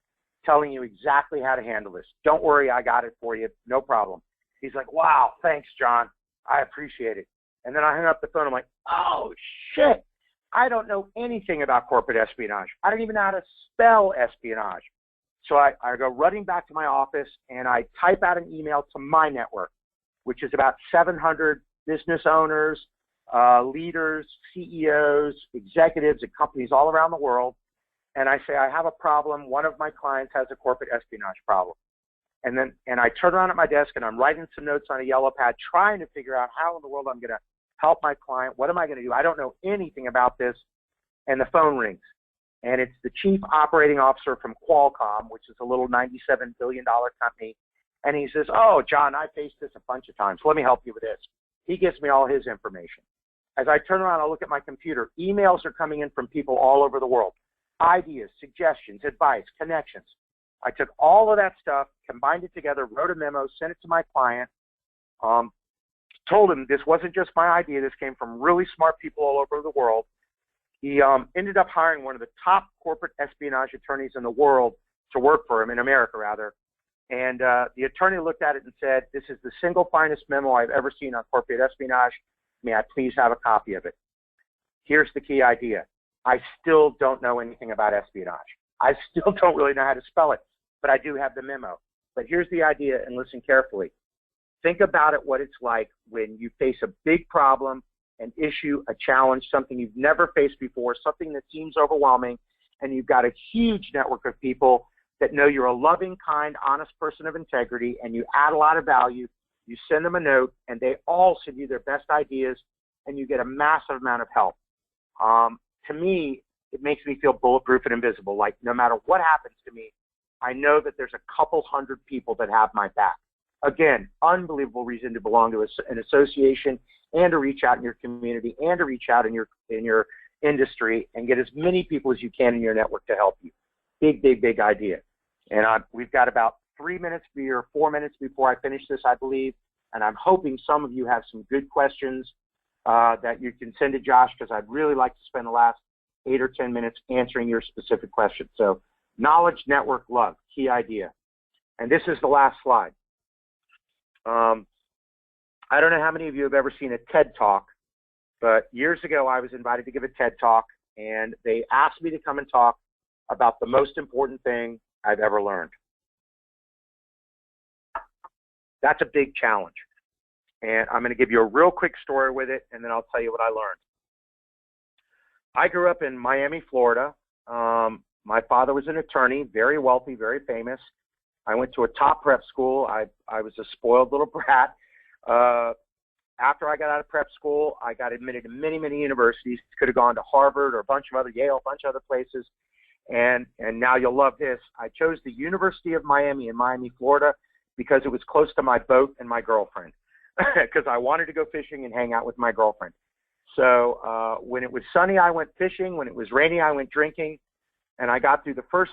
telling you exactly how to handle this. Don't worry, I got it for you. No problem." He's like, "Wow, thanks, John. I appreciate it." And then I hung up the phone. I'm like, "Oh, shit. I don't know anything about corporate espionage. I don't even know how to spell espionage." So I go running back to my office, and I type out an email to my network, which is about 700 business owners, leaders, CEOs, executives at companies all around the world. And I say, "I have a problem. One of my clients has a corporate espionage problem." And I turn around at my desk, and I'm writing some notes on a yellow pad, trying to figure out how in the world I'm going to help my client. What am I going to do? I don't know anything about this. And the phone rings. And it's the chief operating officer from Qualcomm, which is a little $97 billion company. And he says, "Oh, John, I faced this a bunch of times. Let me help you with this." He gives me all his information. As I turn around, I look at my computer. Emails are coming in from people all over the world. Ideas, suggestions, advice, connections. I took all of that stuff, combined it together, wrote a memo, sent it to my client, told him this wasn't just my idea. This came from really smart people all over the world. He ended up hiring one of the top corporate espionage attorneys in the world to work for him, in America rather. And the attorney looked at it and said, "This is the single finest memo I've ever seen on corporate espionage. May I please have a copy of it?" Here's the key idea. I still don't know anything about espionage. I still don't really know how to spell it, but I do have the memo. But here's the idea, and listen carefully. Think about it, what it's like when you face a big problem, an issue, a challenge, something you've never faced before, something that seems overwhelming, and you've got a huge network of people that know you're a loving, kind, honest person of integrity, and you add a lot of value. You send them a note, and they all send you their best ideas, and you get a massive amount of help. To me, it makes me feel bulletproof and invisible. Like, no matter what happens to me, I know that there's a couple hundred people that have my back. Again, unbelievable reason to belong to an association and to reach out in your community and to reach out in your industry and get as many people as you can in your network to help you. Big, big, big idea. And we've got about 3 minutes or 4 minutes before I finish this, I believe. And I'm hoping some of you have some good questions that you can send to Josh, because I'd really like to spend the last 8 or 10 minutes answering your specific questions. So knowledge, network, love, key idea. And this is the last slide. I don't know how many of you have ever seen a TED Talk, but years ago I was invited to give a TED Talk, and they asked me to come and talk about the most important thing I've ever learned. That's a big challenge. And I'm going to give you a real quick story with it, and then I'll tell you what I learned. I grew up in Miami, Florida. My father was an attorney, very wealthy, very famous. I went to a top prep school. I was a spoiled little brat. After I got out of prep school, I got admitted to many, many universities. Could have gone to Harvard or a bunch of other, Yale, a bunch of other places. And now you'll love this. I chose the University of Miami in Miami, Florida, because it was close to my boat and my girlfriend, because I wanted to go fishing and hang out with my girlfriend. So when it was sunny, I went fishing. When it was rainy, I went drinking. And I got through the first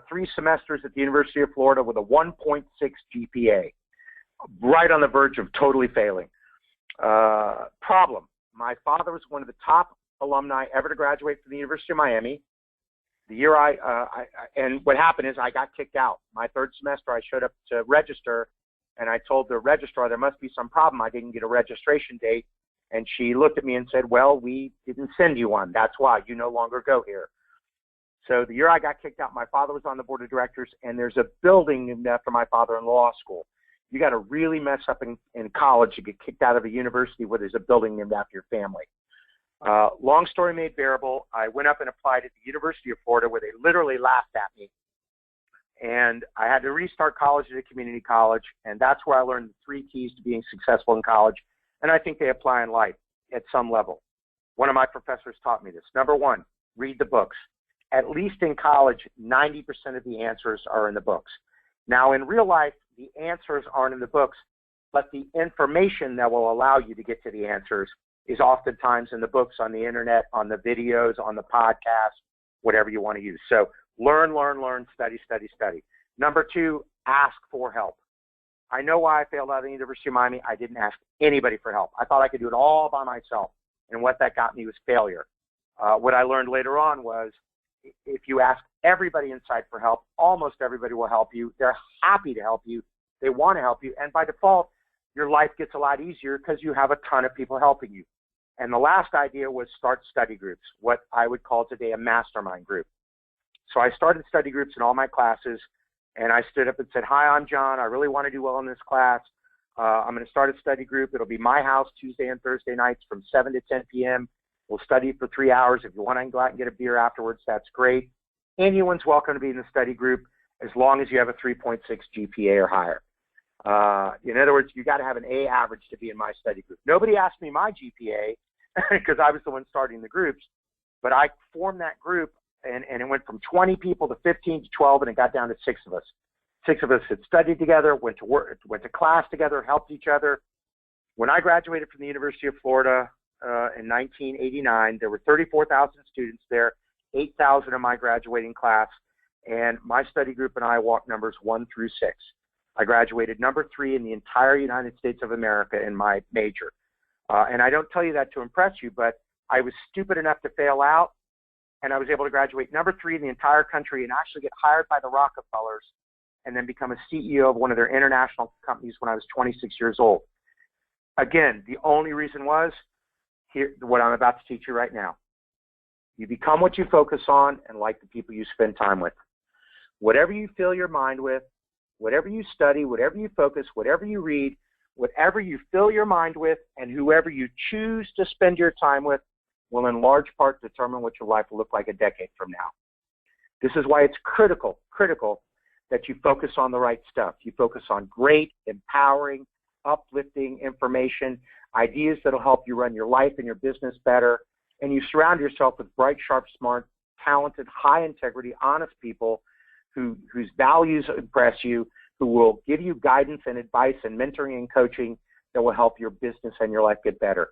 3 semesters at the University of Florida with a 1.6 GPA, right on the verge of totally failing. Problem. My father was one of the top alumni ever to graduate from the University of Miami. The year and what happened is I got kicked out. My 3rd semester, I showed up to register, and I told the registrar there must be some problem. I didn't get a registration date. And she looked at me and said, well, we didn't send you one. That's why you no longer go here. So the year I got kicked out, my father was on the board of directors, and there's a building named after my father in law school. You got to really mess up in college to get kicked out of a university where there's a building named after your family. Long story made bearable, I went up and applied at the University of Florida, where they literally laughed at me. And I had to restart college at a community college, and that's where I learned the 3 keys to being successful in college. And I think they apply in life at some level. One of my professors taught me this. Number 1, read the books. At least in college, 90% of the answers are in the books. Now, in real life, the answers aren't in the books, but the information that will allow you to get to the answers is oftentimes in the books, on the internet, on the videos, on the podcast, whatever you want to use. So learn, learn, learn, study, study, study. Number 2, ask for help. I know why I failed out of the University of Miami. I didn't ask anybody for help. I thought I could do it all by myself, and what that got me was failure. What I learned later on was if you ask everybody inside for help, almost everybody will help you. They're happy to help you. They want to help you. And by default, your life gets a lot easier because you have a ton of people helping you. And the last idea was start study groups, what I would call today a mastermind group. So I started study groups in all my classes, and I stood up and said, hi, I'm John. I really want to do well in this class. I'm going to start a study group. It'll be my house Tuesday and Thursday nights from 7 to 10 p.m. We'll study for 3 hours. If you want to go out and get a beer afterwards, that's great. Anyone's welcome to be in the study group as long as you have a 3.6 GPA or higher. In other words, you got to have an A average to be in my study group. Nobody asked me my GPA because I was the one starting the groups, but I formed that group, and it went from 20 people to 15 to 12, and it got down to 6 of us. 6 of us had studied together, went to class together, helped each other. When I graduated from the University of Florida in 1989, there were 34,000 students there, 8,000 in my graduating class, and my study group and I walked numbers 1 through 6. I graduated number 3 in the entire United States of America in my major. And I don't tell you that to impress you, but I was stupid enough to fail out, and I was able to graduate number 3 in the entire country and actually get hired by the Rockefellers and then become a CEO of one of their international companies when I was 26 years old. Again, the only reason was here, what I'm about to teach you right now. You become what you focus on and like the people you spend time with. Whatever you fill your mind with, whatever you study, whatever you focus, whatever you read, whatever you fill your mind with, and whoever you choose to spend your time with will in large part determine what your life will look like a decade from now. This is why it's critical that you focus on the right stuff. You focus on great, empowering, uplifting information, ideas that will help you run your life and your business better, and you surround yourself with bright, sharp, smart, talented, high integrity, honest people whose values impress you, who will give you guidance and advice and mentoring and coaching that will help your business and your life get better.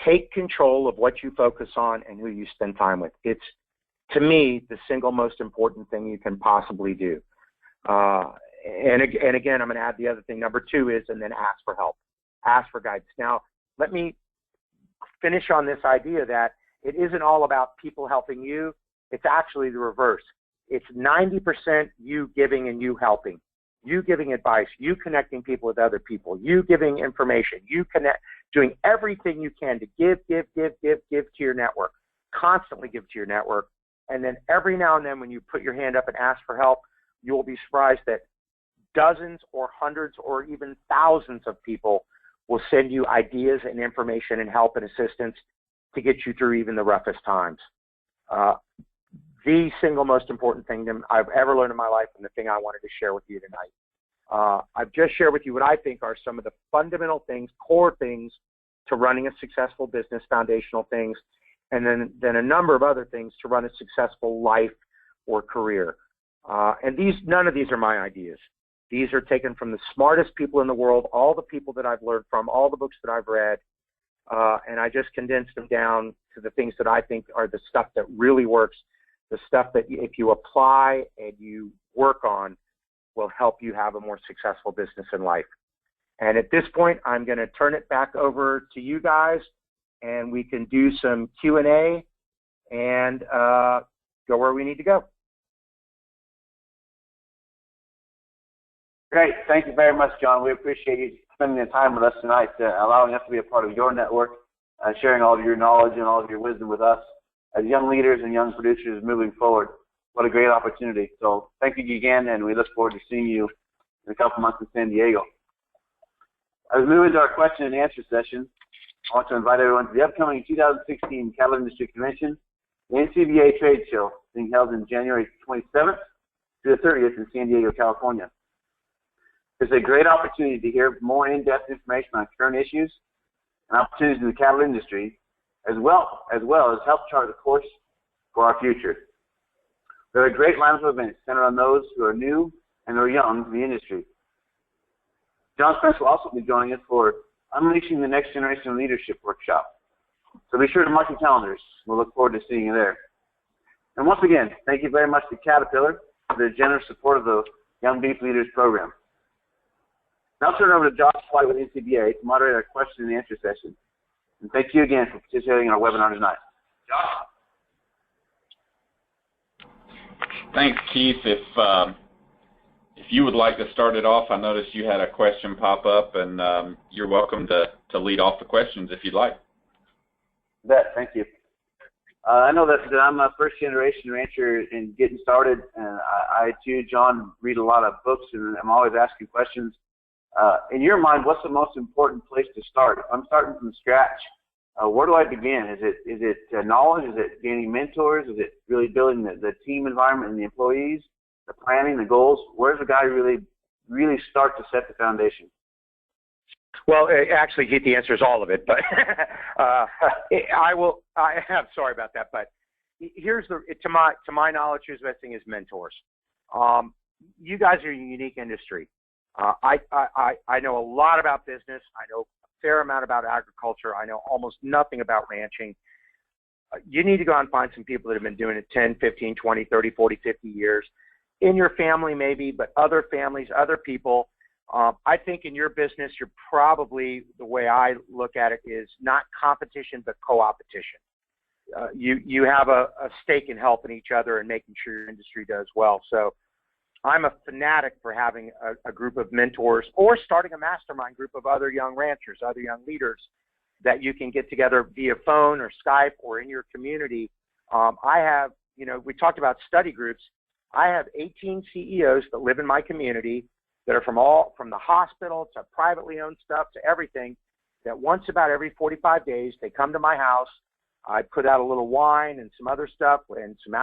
take control of what you focus on and who you spend time with. It's, to me, the single most important thing you can possibly do. And again, I'm going to add the other thing. Number 2 is, and then ask for help. Ask for guidance. Now, let me finish on this idea that it isn't all about people helping you. It's actually the reverse. It's 90% you giving and you helping. You giving advice, you connecting people with other people, you giving information, you doing everything you can to give to your network. Constantly give to your network. And then every now and then when you put your hand up and ask for help, you will be surprised that dozens or hundreds or even thousands of people will send you ideas and information and help and assistance to get you through even the roughest times. The single most important thing I've ever learned in my life, and the thing I wanted to share with you tonight. I've just shared with you what I think are some of the fundamental things, core things to running a successful business, foundational things, and then a number of other things to run a successful life or career. And none of these are my ideas. These are taken from the smartest people in the world, all the people that I've learned from, all the books that I've read, and I just condensed them down to the things that I think are the stuff that really works, the stuff that if you apply and you work on will help you have a more successful business in life. And at this point, I'm going to turn it back over to you guys, and we can do some Q&A and go where we need to go. Great. Thank you very much, John. We appreciate you spending the time with us tonight, allowing us to be a part of your network, sharing all of your knowledge and all of your wisdom with us as young leaders and young producers moving forward. What a great opportunity. So thank you again, and we look forward to seeing you in a couple months in San Diego. As we move into our question and answer session, I want to invite everyone to the upcoming 2016 Cattle Industry Convention, the NCBA Trade Show, being held in January 27th to the 30th in San Diego, California. It's a great opportunity to hear more in-depth information on current issues and opportunities in the cattle industry, as well as help chart the course for our future. There are a great lineup of events centered on those who are new and who are young to the industry. John Spence will also be joining us for Unleashing the Next Generation Leadership Workshop. So be sure to mark your calendars. We'll look forward to seeing you there. And once again, thank you very much to Caterpillar for their generous support of the Young Beef Leaders Program. Now I'll turn it over to Josh White with NCBA to moderate our question and answer session. And thank you again for participating in our webinar tonight. Josh? Thanks, Keith. If you would like to start it off, I noticed you had a question pop up, and you're welcome to lead off the questions if you'd like. You bet. Thank you. I know that I'm a first-generation rancher and getting started, and I too, John, read a lot of books, and I'm always asking questions. In your mind, what's the most important place to start? If I'm starting from scratch, where do I begin? Is it knowledge? Is it gaining mentors? Is it really building the team environment and the employees, the planning, the goals? Where's the guy really start to set the foundation? Well, actually, Keith, the answer is all of it. But I'm sorry about that. But here's to my knowledge, here's the best thing is mentors. You guys are in a unique industry. I know a lot about business. I know a fair amount about agriculture. I know almost nothing about ranching. You need to go out and find some people that have been doing it 10, 15, 20, 30, 40, 50 years. In your family maybe, but other families, other people. I think in your business, you're probably, the way I look at it, is not competition, but co-opetition. You have a stake in helping each other and making sure your industry does well. So I'm a fanatic for having a group of mentors or starting a mastermind group of other young ranchers, other young leaders that you can get together via phone or Skype or in your community. I have, we talked about study groups. I have 18 CEOs that live in my community that are from the hospital to privately owned stuff to everything, that once about every 45 days, they come to my house. I put out a little wine and some other stuff and some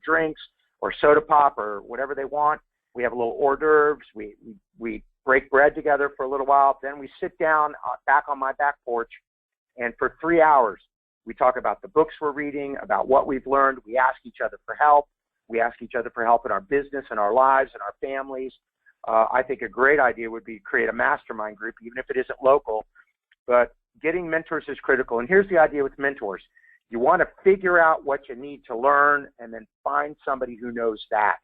drinks or soda pop or whatever they want. We have a little hors d'oeuvres. We break bread together for a little while. Then we sit down back on my back porch, and for 3 hours, we talk about the books we're reading, about what we've learned. We ask each other for help. We ask each other for help in our business and our lives and our families. I think a great idea would be create a mastermind group, even if it isn't local. But getting mentors is critical. And here's the idea with mentors. You want to figure out what you need to learn and then find somebody who knows that.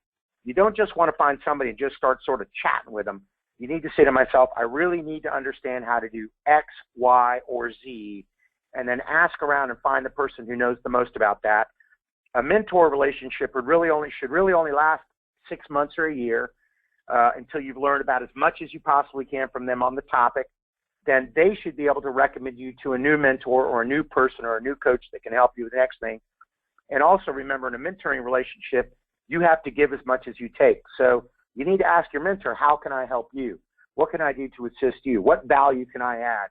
You don't just want to find somebody and just start sort of chatting with them. You need to say to myself, I really need to understand how to do X, Y, or Z, and then ask around and find the person who knows the most about that. A mentor relationship should really only last 6 months or a year until you've learned about as much as you possibly can from them on the topic. Then they should be able to recommend you to a new mentor or a new person or a new coach that can help you with the next thing. And also remember, in a mentoring relationship, you have to give as much as you take. So you need to ask your mentor, how can I help you? What can I do to assist you? What value can I add?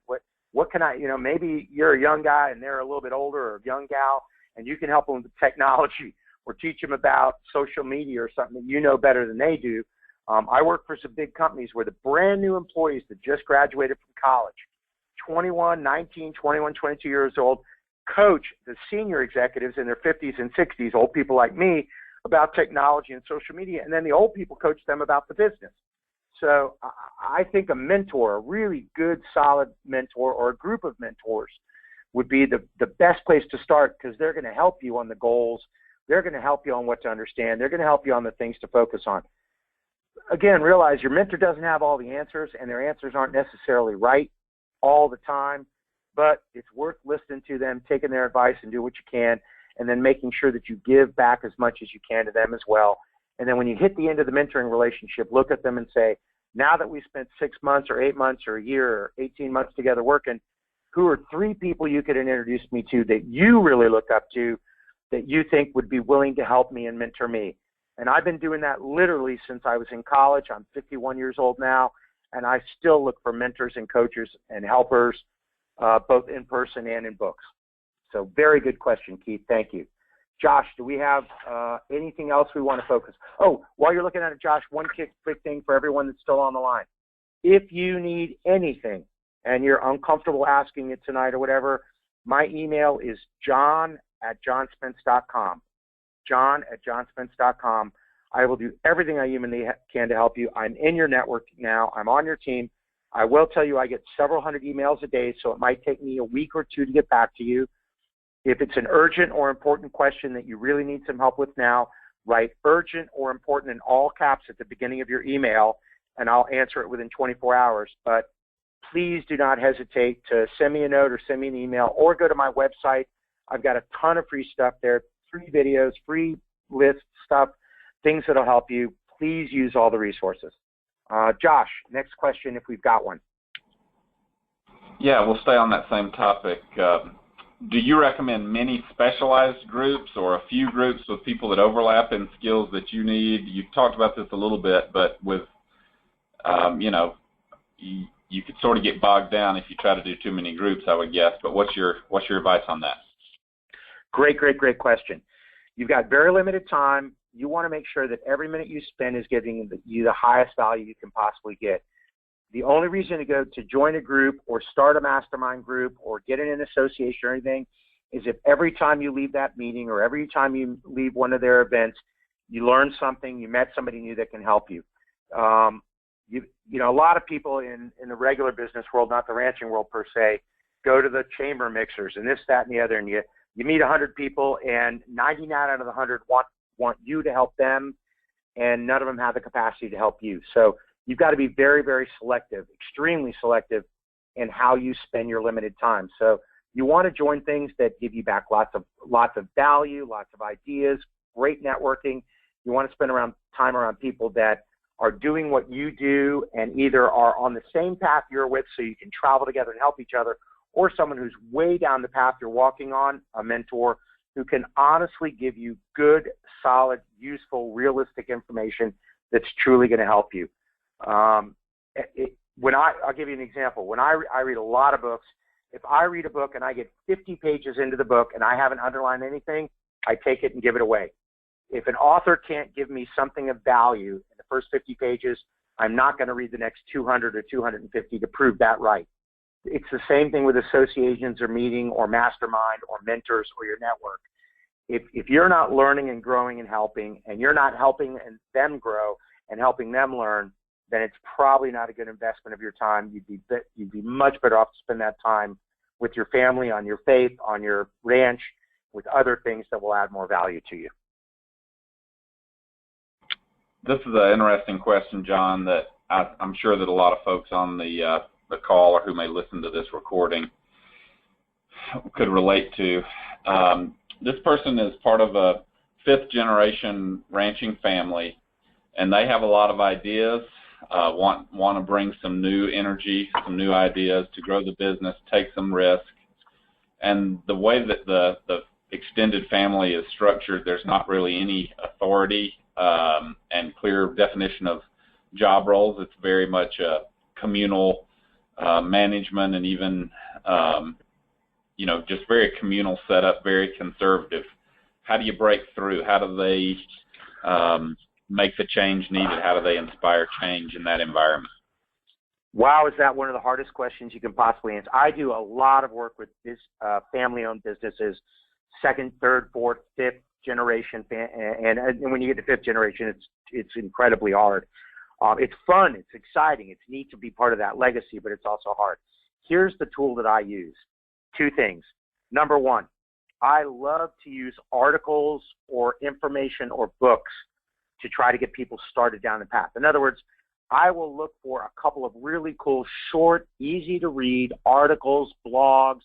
What can I, maybe you're a young guy and they're a little bit older, or a young gal, and you can help them with technology or teach them about social media or something that you know better than they do. I work for some big companies where the brand new employees that just graduated from college, 21, 19, 21, 22 years old, coach the senior executives in their 50s and 60s, old people like me, about technology and social media, and then the old people coach them about the business. So I think a mentor, a really good, solid mentor, or a group of mentors would be the best place to start, because they're going to help you on the goals. They're going to help you on what to understand. They're going to help you on the things to focus on. Again, realize your mentor doesn't have all the answers, and their answers aren't necessarily right all the time, but it's worth listening to them, taking their advice, and do what you can, and then making sure that you give back as much as you can to them as well. And then when you hit the end of the mentoring relationship, look at them and say, now that we spent 6 months or 8 months or a year or 18 months together working, who are 3 people you could introduce me to that you really look up to, that you think would be willing to help me and mentor me? And I've been doing that literally since I was in college. I'm 51 years old now, and I still look for mentors and coaches and helpers, both in person and in books. So very good question, Keith. Thank you. Josh, do we have anything else we want to focus? Oh, while you're looking at it, Josh, one quick thing for everyone that's still on the line. If you need anything and you're uncomfortable asking it tonight or whatever, my email is john@johnspence.com. john@johnspence.com. I will do everything I humanly can to help you. I'm in your network now. I'm on your team. I will tell you I get several hundred emails a day, so it might take me a week or 2 to get back to you. If it's an urgent or important question that you really need some help with now, write urgent or important in all caps at the beginning of your email, and I'll answer it within 24 hours. But please do not hesitate to send me a note or send me an email, or go to my website. I've got a ton of free stuff there, free videos, free lists, stuff, things that'll help you. Please use all the resources. Josh, next question if we've got one. Yeah, we'll stay on that same topic. Do you recommend many specialized groups or a few groups with people that overlap in skills that you need? You've talked about this a little bit, but with, you could sort of get bogged down if you try to do too many groups, I would guess. But what's your advice on that? Great question. You've got very limited time. You want to make sure that every minute you spend is giving you the highest value you can possibly get. The only reason to join a group or start a mastermind group or get in an association or anything is if every time you leave that meeting or every time you leave one of their events, you learn something, you met somebody new that can help you. A lot of people in the regular business world, not the ranching world per se, go to the chamber mixers and this, that, and the other, and you meet 100 people, and 99 out of the 100 want you to help them, and none of them have the capacity to help you. So you've got to be very, very selective, extremely selective in how you spend your limited time. So you want to join things that give you back lots of value, lots of ideas, great networking. You want to spend time around people that are doing what you do and either are on the same path you're with so you can travel together and help each other, or someone who's way down the path you're walking on, a mentor who can honestly give you good, solid, useful, realistic information that's truly going to help you. I'll give you an example. When I read a lot of books, if I read a book and I get 50 pages into the book and I haven't underlined anything, I take it and give it away. If an author can't give me something of value in the first 50 pages, I'm not going to read the next 200 or 250 to prove that right. It's the same thing with associations or meeting or mastermind or mentors or your network. If you're not learning and growing and helping, and you're not helping them grow and helping them learn, then it's probably not a good investment of your time. You'd be much better off to spend that time with your family, on your faith, on your ranch, with other things that will add more value to you. This is an interesting question, John, that I'm sure that a lot of folks on the call or who may listen to this recording could relate to. This person is part of a fifth-generation ranching family, and they have a lot of ideas, want to bring some new energy, some new ideas to grow the business, take some risk. And the way that the extended family is structured, there's not really any authority and clear definition of job roles. It's very much a communal management, and even just very communal setup, very conservative. How do you break through? How do they make the change needed? How do they inspire change in that environment? Wow, is that one of the hardest questions you can possibly answer? I do a lot of work with this family-owned businesses, second, third, fourth, fifth generation, and when you get to fifth generation, it's incredibly hard. It's fun, it's exciting, it's neat to be part of that legacy, but it's also hard. Here's the tool that I use. Two things. Number one, I love to use articles or information or books to try to get people started down the path. In other words, I will look for a couple of really cool, short, easy to read articles, blogs,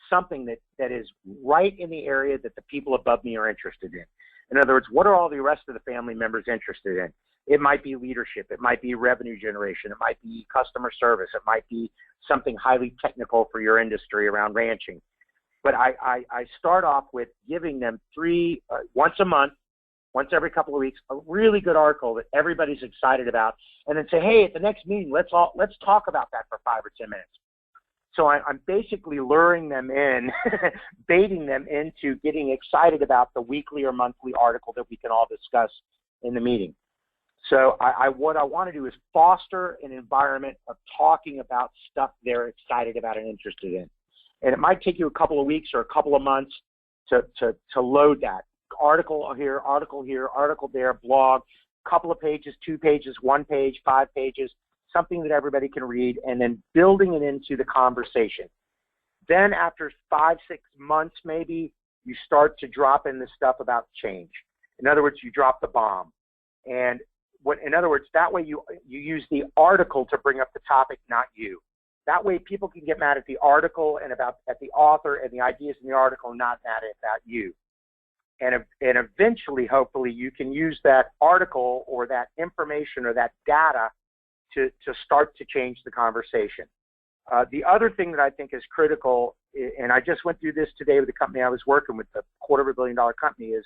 something that is right in the area that the people above me are interested in. In other words, what are all the rest of the family members interested in? It might be leadership. It might be revenue generation. It might be customer service. It might be something highly technical for your industry around ranching. But I start off with giving them once a month, once every couple of weeks, a really good article that everybody's excited about, and then say, hey, at the next meeting, let's talk about that for 5 or 10 minutes. So I'm basically luring them in, baiting them into getting excited about the weekly or monthly article that we can all discuss in the meeting. So what I want to do is foster an environment of talking about stuff they're excited about and interested in. And it might take you a couple of weeks or a couple of months to load that. Article here, article there, blog, couple of pages, 2 pages, 1 page, 5 pages, something that everybody can read, and then building it into the conversation. Then after 5, 6 months maybe, you start to drop in the stuff about change. In other words, you drop the bomb. And in other words, that way you use the article to bring up the topic, not you. That way people can get mad at the article and at the author and the ideas in the article, not mad at you. And eventually, hopefully, you can use that article or that information or that data to start to change the conversation. The other thing that I think is critical, and I just went through this today with the company I was working with, the $250 million company, is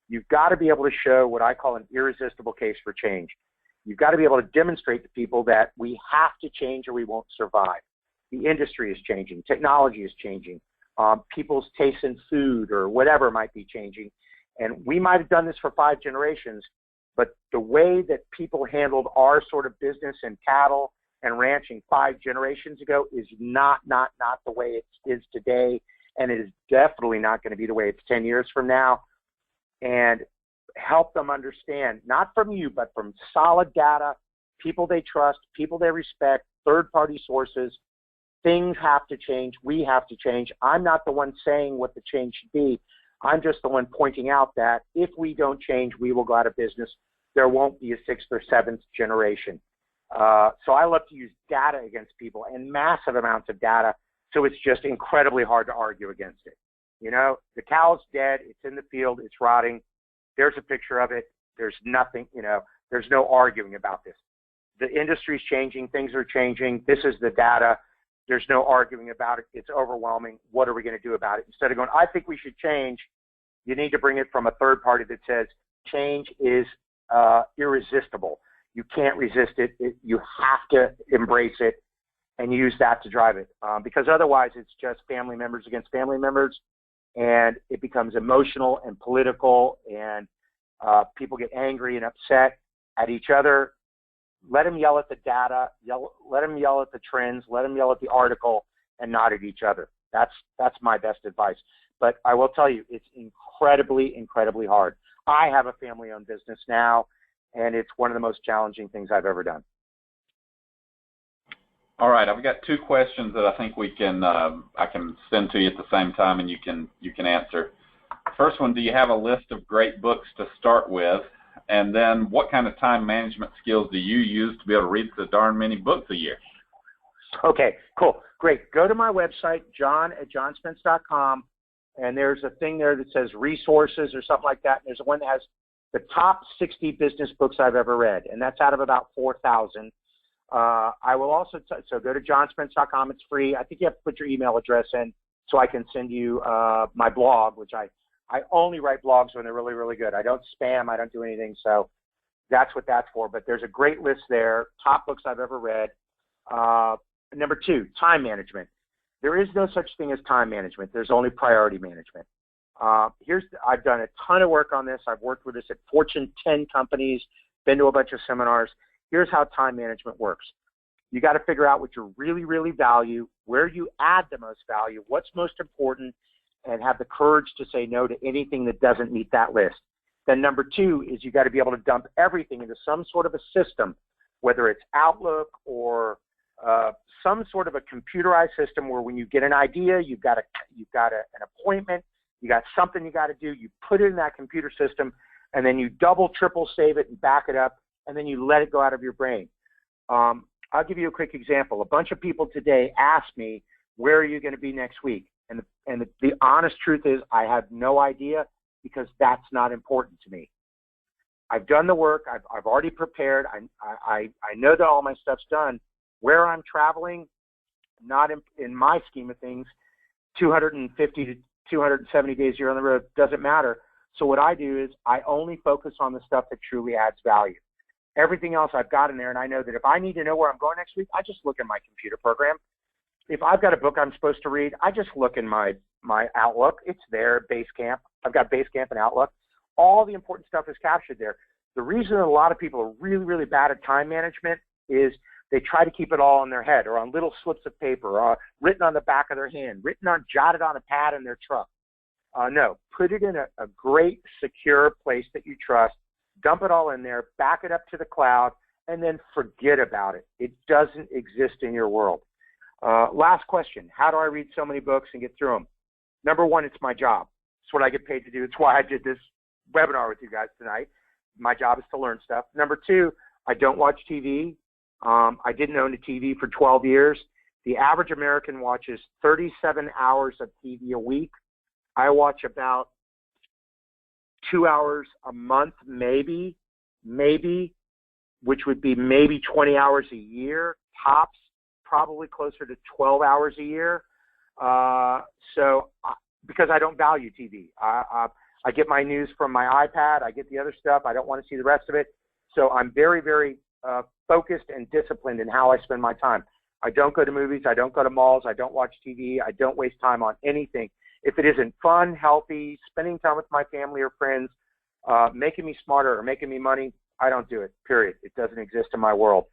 you've got to be able to show what I call an irresistible case for change. You've got to be able to demonstrate to people that we have to change or we won't survive. The industry is changing. Technology is changing. People's taste in food or whatever might be changing. And we might have done this for 5 generations, but the way that people handled our sort of business and cattle and ranching 5 generations ago is not the way it is today, and it is definitely not going to be the way it's 10 years from now. And help them understand, not from you, but from solid data, people they trust, people they respect, third-party sources. Things have to change. We have to change. I'm not the one saying what the change should be. I'm just the one pointing out that if we don't change, we will go out of business. There won't be a 6th or 7th generation. So I love to use data against people, and massive amounts of data, so it's just incredibly hard to argue against it. You know, the cow's dead. It's in the field. It's rotting. There's a picture of it. There's nothing, there's no arguing about this. The industry's changing. Things are changing. This is the data. There's no arguing about it. It's overwhelming. What are we going to do about it? Instead of going, I think we should change, you need to bring it from a third party that says change is irresistible. You can't resist it. You have to embrace it and use that to drive it. Because otherwise it's just family members against family members, and it becomes emotional and political, and people get angry and upset at each other. Let them yell at the data, let them yell at the trends, let them yell at the article, and not at each other. That's my best advice. But I will tell you, it's incredibly, incredibly hard. I have a family-owned business now, and it's one of the most challenging things I've ever done. All right, I've got two questions that I think we can I can send to you at the same time, and you can answer. First one: do you have a list of great books to start with? And then, what kind of time management skills do you use to be able to read so darn many books a year? Okay, cool, great. Go to my website, john@johnspence.com, and there's a thing there that says resources or something like that. And there's one that has the top 60 business books I've ever read, and that's out of about 4,000. I will also, so go to johnspence.com. It's free. I think you have to put your email address in so I can send you my blog, which I only write blogs when they're really, really good. I don't spam. I don't do anything. So that's what that's for. But there's a great list there, top books I've ever read. Number two, time management. There is no such thing as time management. There's only priority management. I've done a ton of work on this. I've worked with this at Fortune 10 companies, been to a bunch of seminars. Here's how time management works. You got to figure out what you really, really value, where you add the most value, what's most important, and have the courage to say no to anything that doesn't meet that list. Then number two is you got to be able to dump everything into some sort of a system, whether it's Outlook or some sort of a computerized system where when you get an idea, you've got an appointment, you got something you got to do, you put it in that computer system, and then you double, triple save it and back it up, and then you let it go out of your brain. I'll give you a quick example. A bunch of people today ask me, where are you going to be next week? And the honest truth is I have no idea because that's not important to me. I've done the work. I've already prepared. I know that all my stuff's done. Where I'm traveling, not in my scheme of things, 250 to 270 days a year on the road, doesn't matter. So what I do is I only focus on the stuff that truly adds value. Everything else I've got in there, and I know that if I need to know where I'm going next week, I just look in my computer program. If I've got a book I'm supposed to read, I just look in my Outlook. It's there, Basecamp. I've got Basecamp and Outlook. All the important stuff is captured there. The reason a lot of people are really, really bad at time management is they try to keep it all in their head or on little slips of paper or written on the back of their hand, jotted on a pad in their truck. No, put it in a great, secure place that you trust. Dump it all in there, back it up to the cloud, and then forget about it. It doesn't exist in your world. Last question. How do I read so many books and get through them? Number one, it's my job. It's what I get paid to do. It's why I did this webinar with you guys tonight. My job is to learn stuff. Number two, I don't watch TV. I didn't own a TV for 12 years. The average American watches 37 hours of TV a week. I watch about 2 hours a month, maybe, which would be maybe 20 hours a year, tops, probably closer to 12 hours a year. Because I don't value TV. I get my news from my iPad. I get the other stuff. I don't want to see the rest of it. So I'm very, very focused and disciplined in how I spend my time. I don't go to movies. I don't go to malls. I don't watch TV. I don't waste time on anything. If it isn't fun, healthy, spending time with my family or friends, making me smarter or making me money, I don't do it, period. It doesn't exist in my world.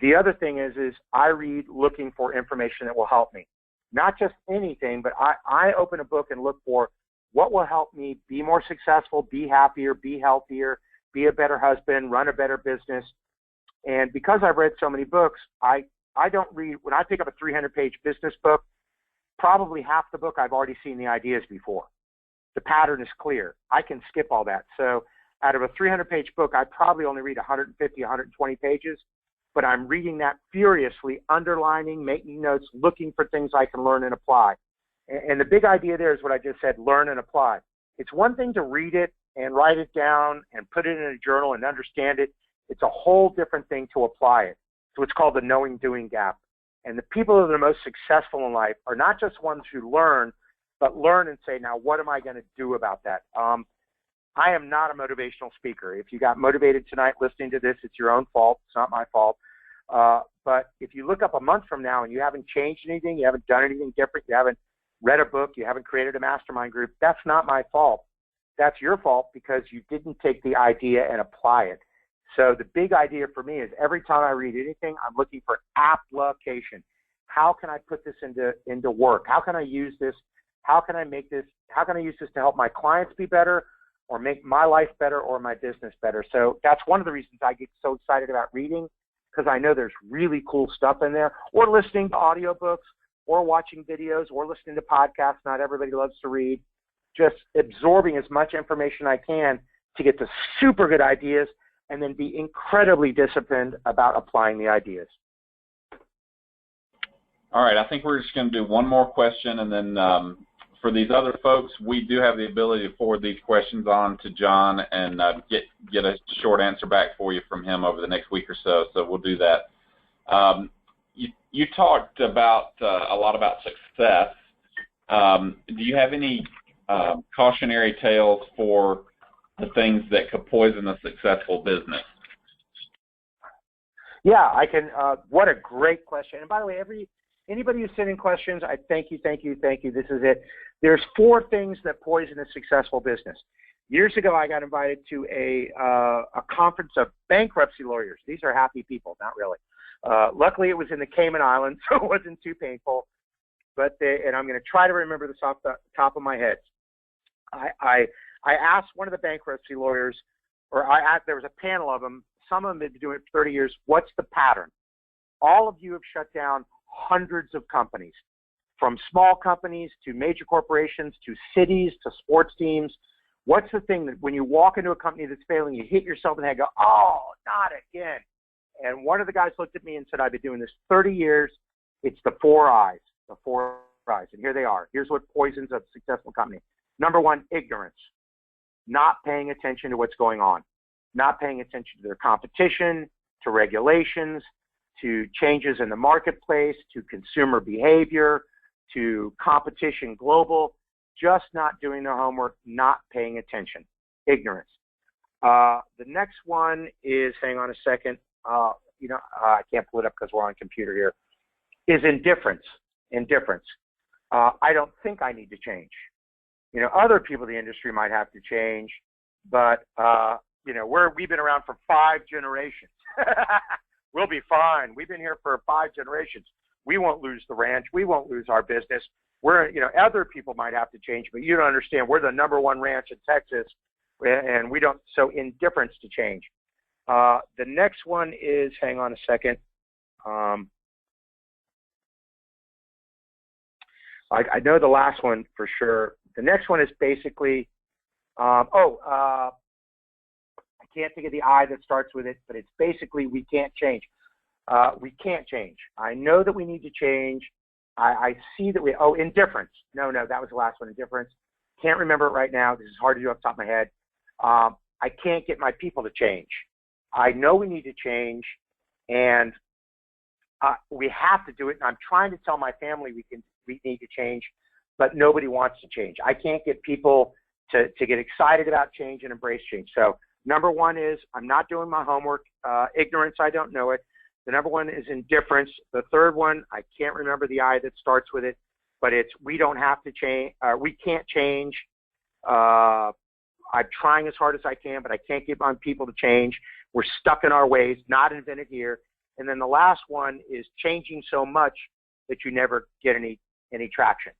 The other thing is I read looking for information that will help me. Not just anything, but I open a book and look for what will help me be more successful, be happier, be healthier, be a better husband, run a better business. And because I've read so many books, I don't read, when I pick up a 300-page business book, probably half the book I've already seen the ideas before. The pattern is clear. I can skip all that. So out of a 300-page book, I probably only read 150, 120 pages, but I'm reading that furiously, underlining, making notes, looking for things I can learn and apply. And the big idea there is what I just said, learn and apply. It's one thing to read it and write it down and put it in a journal and understand it. It's a whole different thing to apply it. So it's called the knowing-doing gap. And the people that are the most successful in life are not just ones who learn, but learn and say, now what am I going to do about that? I am not a motivational speaker. If you got motivated tonight listening to this, it's your own fault. It's not my fault. But if you look up a month from now and you haven't changed anything, you haven't done anything different, you haven't read a book, you haven't created a mastermind group, that's not my fault. That's your fault because you didn't take the idea and apply it. So the big idea for me is every time I read anything, I'm looking for application. How can I put this into work? How can I use this? How can I use this to help my clients be better or make my life better or my business better? So that's one of the reasons I get so excited about reading, because I know there's really cool stuff in there, or listening to audiobooks, or watching videos, or listening to podcasts. Not everybody loves to read. Just absorbing as much information I can to get the super good ideas, and then be incredibly disciplined about applying the ideas. All right, I think we're just going to do one more question, and then for these other folks, we do have the ability to forward these questions on to John and get a short answer back for you from him over the next week or so. So we'll do that. You talked about a lot about success. Do you have any cautionary tales for the things that could poison a successful business? Yeah, I can. What a great question. And by the way, anybody who's sending questions, I thank you. This is it. There's 4 things that poison a successful business. Years ago, I got invited to a conference of bankruptcy lawyers. These are happy people, not really. Luckily, it was in the Cayman Islands, so it wasn't too painful. And I'm going to try to remember this off the top of my head. I asked one of the bankruptcy lawyers, there was a panel of them. Some of them had been doing it for 30 years. What's the pattern? All of you have shut down hundreds of companies, from small companies to major corporations to cities to sports teams. What's the thing that when you walk into a company that's failing, you hit yourself in the head and go, oh, not again? And one of the guys looked at me and said, I've been doing this 30 years. It's the 4 I's, the 4 I's. And here they are. Here's what poisons a successful company. Number 1, ignorance. Not paying attention to what's going on. Not paying attention to their competition, to regulations, to changes in the marketplace, to consumer behavior, to competition global. Just not doing their homework, not paying attention. Ignorance. The next one is, hang on a second, I can't pull it up because we're on computer here, is indifference. Indifference. I don't think I need to change. Other people in the industry might have to change, but, we've been around for 5 generations. We'll be fine. We've been here for 5 generations. We won't lose the ranch. We won't lose our business. Other people might have to change, but you don't understand. We're the #1 ranch in Texas, and we don't, so indifference to change. The next one is, hang on a second. I know the last one for sure. The next one is basically, I can't think of the I that starts with it, but it's basically we can't change. We can't change. I know that we need to change. I see that indifference. No, that was the last one, indifference. Can't remember it right now. This is hard to do off the top of my head. I can't get my people to change. I know we need to change, and we have to do it. And I'm trying to tell my family we need to change, but nobody wants to change. I can't get people to get excited about change and embrace change. So number 1 is I'm not doing my homework. Ignorance, I don't know it. The number 1 is indifference. The third one, I can't remember the I that starts with it, but it's we don't have to change. We can't change. I'm trying as hard as I can, but I can't get my people to change. We're stuck in our ways, not invented here. And then the last one is changing so much that you never get any traction.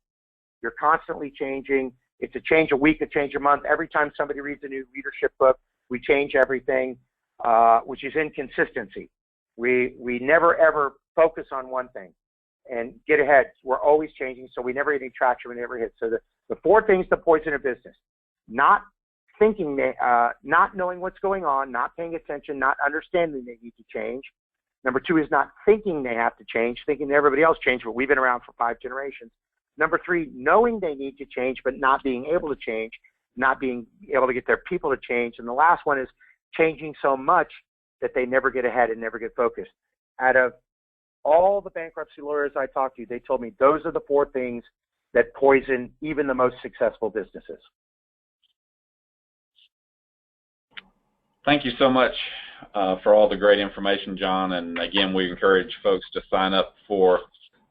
You're constantly changing. It's a change a week, a change a month. Every time somebody reads a new leadership book, we change everything, which is inconsistency. We never, ever focus on one thing and get ahead. We're always changing, so we never get any traction. We never hit. So the 4 things that poison a business: not thinking, not knowing what's going on, not paying attention, not understanding they need to change. Number 2 is not thinking they have to change, thinking that everybody else changed, but we've been around for 5 generations. Number 3, knowing they need to change, but not being able to change, not being able to get their people to change. And the last one is changing so much that they never get ahead and never get focused. Out of all the bankruptcy lawyers I talked to, they told me those are the 4 things that poison even the most successful businesses. Thank you so much for all the great information, John. And again, we encourage folks to sign up for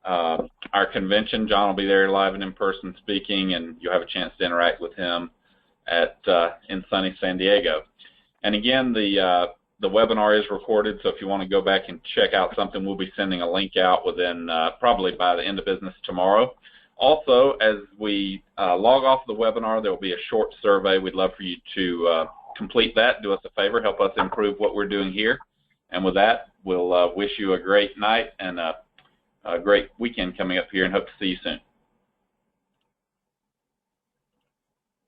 our convention. John will be there live and in person speaking, and you'll have a chance to interact with him in sunny San Diego. And again, the webinar is recorded, so if you want to go back and check out something, we'll be sending a link out within probably by the end of business tomorrow. Also, as we log off the webinar, there will be a short survey. We'd love for you to complete that, do us a favor, help us improve what we're doing here. And with that, we'll wish you a great night and a great weekend coming up here, and hope to see you soon.